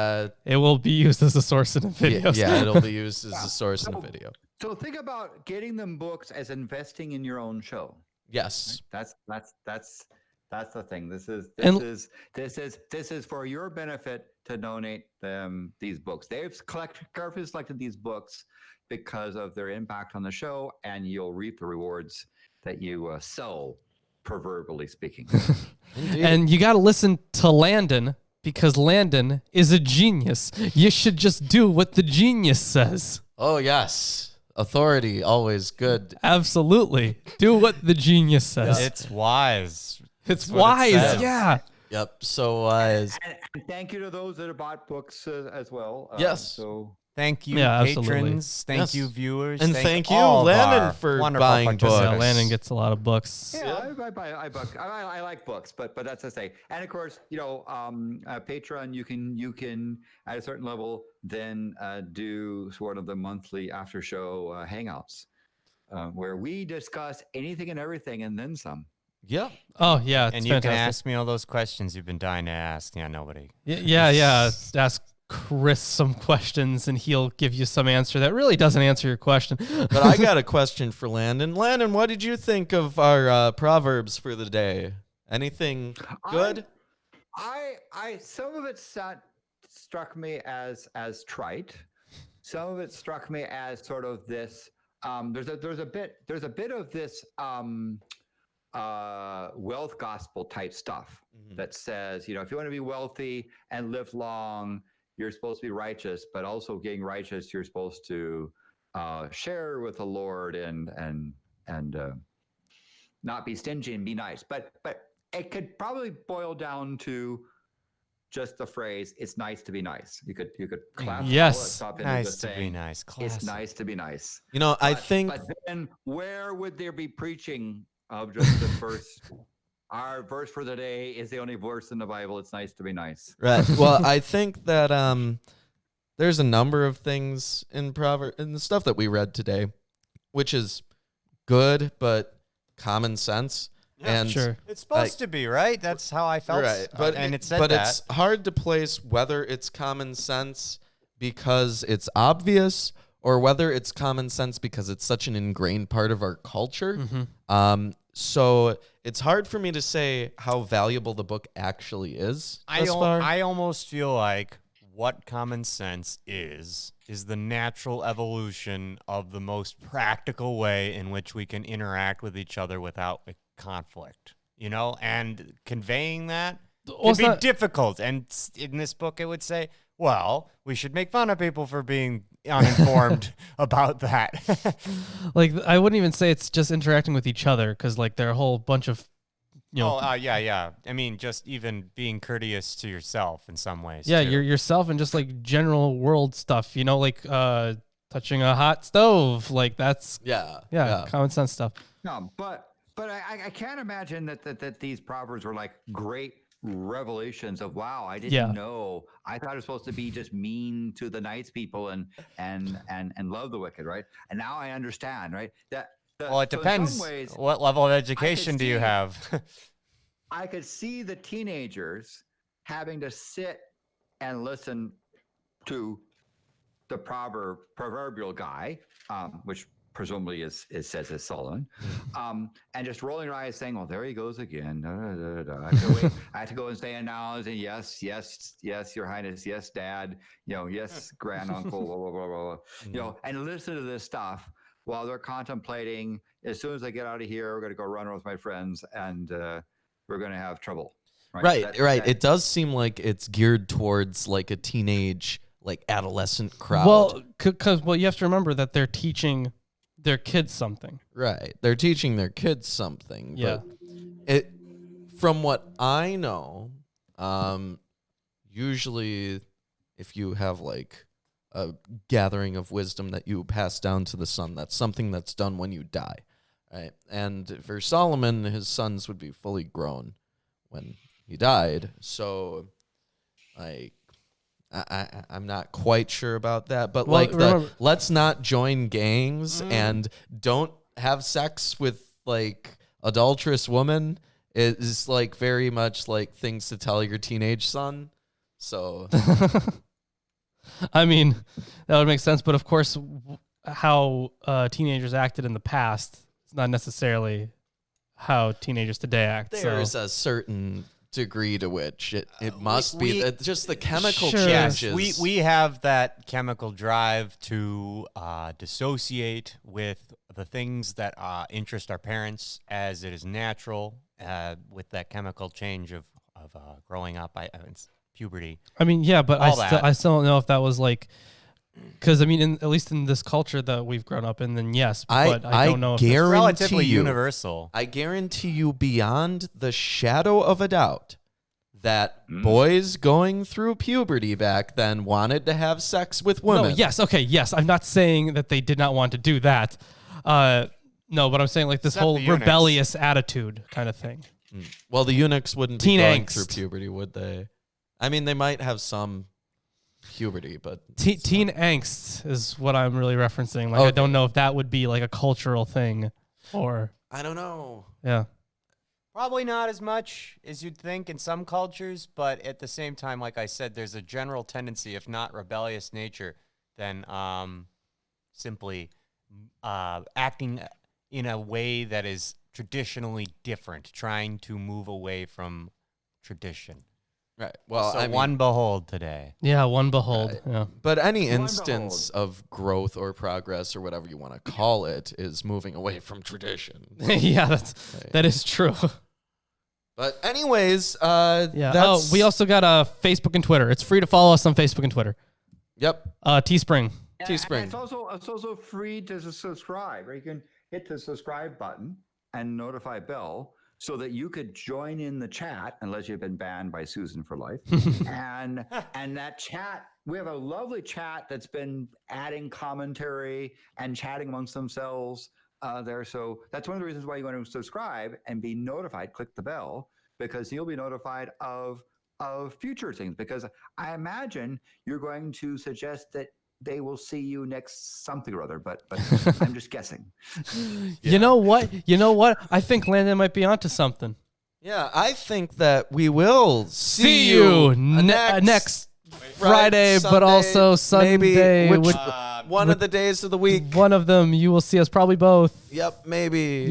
It will be used as a source in a video. yeah, it'll be used as a source in a video. So think about getting them books as investing in your own show. Yes. That's the thing. This And- is for your benefit to donate them these books. They've carefully selected these books because of their impact on the show, and you'll reap the rewards that you sow, proverbially speaking. Indeed. And you got to listen to Landon, because Landon is a genius. You should just do what the genius says. Oh, yes. Authority, always good. Absolutely. Do what the genius says. it's wise. It's what it wise. says. Yeah. Yep. So wise. And thank you to those that have bought books as well. Yes. So Thank you, Yeah, absolutely. patrons. Thank Yes. you, viewers. And thank you, all of Landon, our for wonderful buying participants. Yeah, books. Landon gets a lot of books. yeah, I like books, but that's to say. And of course, Patreon, you can at a certain level then do sort of the monthly after show hangouts where we discuss anything and everything and then some. Yeah. Oh, yeah. It's And you can fantastic. ask me all those questions you've been dying to ask. Yeah, nobody. Yeah. Ask Chris some questions, and he'll give you some answer that really doesn't answer your question. But I got a question for Landon. Landon, what did you think of our Proverbs for the day? Anything good? I some of it struck me as trite. Some of it struck me as sort of this. There's a bit of this wealth gospel type stuff that says, if you want to be wealthy and live long, you're supposed to be righteous, but also getting righteous, you're supposed to share with the Lord and not be stingy and be nice. But it could probably boil down to just the phrase "It's nice to be nice." You could clap Yes. all that stuff into Nice just to be saying, nice. It's Classic. nice to be nice. You know, I think But then, where would there be preaching of just the verse? Our verse for the day is the only verse in the Bible. It's nice to be nice. right. Well, I think that there's a number of things in Proverbs in the stuff that we read today, which is good but common sense. Yeah, and sure. It's supposed to be, right? That's how I felt. Right, but and it said but that. it's hard to place whether it's common sense because it's obvious or whether it's common sense because it's such an ingrained part of our culture. Mm-hmm. So it's hard for me to say how valuable the book actually is. I almost feel like what common sense is the natural evolution of the most practical way in which we can interact with each other without conflict, you know, and conveying that can be difficult. And in this book, it would say, well, we should make fun of people for being uninformed about that. Like, I wouldn't even say it's just interacting with each other, because like there are a whole bunch of, you know. Yeah. I mean, just even being courteous to yourself in some ways. Yeah, too. yourself and just like general world stuff, you know, like touching a hot stove, like that's Yeah. common sense stuff. No, but I can't imagine that these proverbs were like great revelations of wow, I didn't know. I thought it was supposed to be just mean to the nice people and love the wicked, right? And now I understand, right? Well, it depends. In some ways, what level of education do you have? I could see the teenagers having to sit and listen to the proverbial guy, which presumably says is Solomon, and just rolling their eyes saying, well, there he goes again. I have to go and say and now and yes, your highness, yes, dad, you know, yes, granduncle, blah, blah, blah, blah, you know, and listen to this stuff while they're contemplating, as soon as I get out of here, we're going to go run with my friends and we're going to have trouble. Right. It does seem like it's geared towards like a teenage, like adolescent crowd. Well, because you have to remember that they're teaching their kids something. Right. They're teaching their kids something. Yeah. But from what I know, usually if you have like a gathering of wisdom that you pass down to the son, that's something that's done when you die. Right. And for Solomon, his sons would be fully grown when he died. So I'm not quite sure about that, but let's not join gangs and don't have sex with like adulterous women is like very much like things to tell your teenage son. So, I mean, that would make sense. But of course, how teenagers acted in the past is not necessarily how teenagers today act. There's a certain degree to which it must be just the chemical Yes, changes. we have that chemical drive to dissociate with the things that interest our parents, as it is natural with that chemical change of growing up. It's puberty. I mean, yeah, but I still don't know if that was like, because I mean, at least in this culture that we've grown up in, then yes, but I don't know if it's relatively universal. I guarantee you, beyond the shadow of a doubt, that boys going through puberty back then wanted to have sex with women. No, yes. I'm not saying that they did not want to do that. No, but I'm saying like this Except whole rebellious attitude kind of thing. Well, the eunuchs wouldn't Teen be going angst. through puberty, would they? I mean, they might have some puberty, but teen angst is what I'm really referencing. Like, I don't know if that would be like a cultural thing, or I don't know. Yeah, probably not as much as you'd think in some cultures, but at the same time, like I said, there's a general tendency, if not rebellious nature, then simply acting in a way that is traditionally different, trying to move away from tradition. Right. Well, so one behold today. Yeah, one behold. Right. Yeah. But any instance of growth or progress or whatever you want to call it is moving away from tradition. Yeah, that is true. But anyways, we also got Facebook and Twitter. It's free to follow us on Facebook and Twitter. Yep. Teespring. Teespring. It's also free to subscribe. Right? You can hit the subscribe button and notify bell so that you could join in the chat, unless you've been banned by Susan for life. and that chat, we have a lovely chat that's been adding commentary and chatting amongst themselves there. So that's one of the reasons why you want to subscribe and be notified. Click the bell, because you'll be notified of future things. Because I imagine you're going to suggest that they will see you next something or other, but I'm just guessing. You know what? I think Landon might be onto something. Yeah, I think that we will See you next Friday, but also Sunday. Maybe one of the days of the week. One of them, you will see us, probably both. Yep, maybe.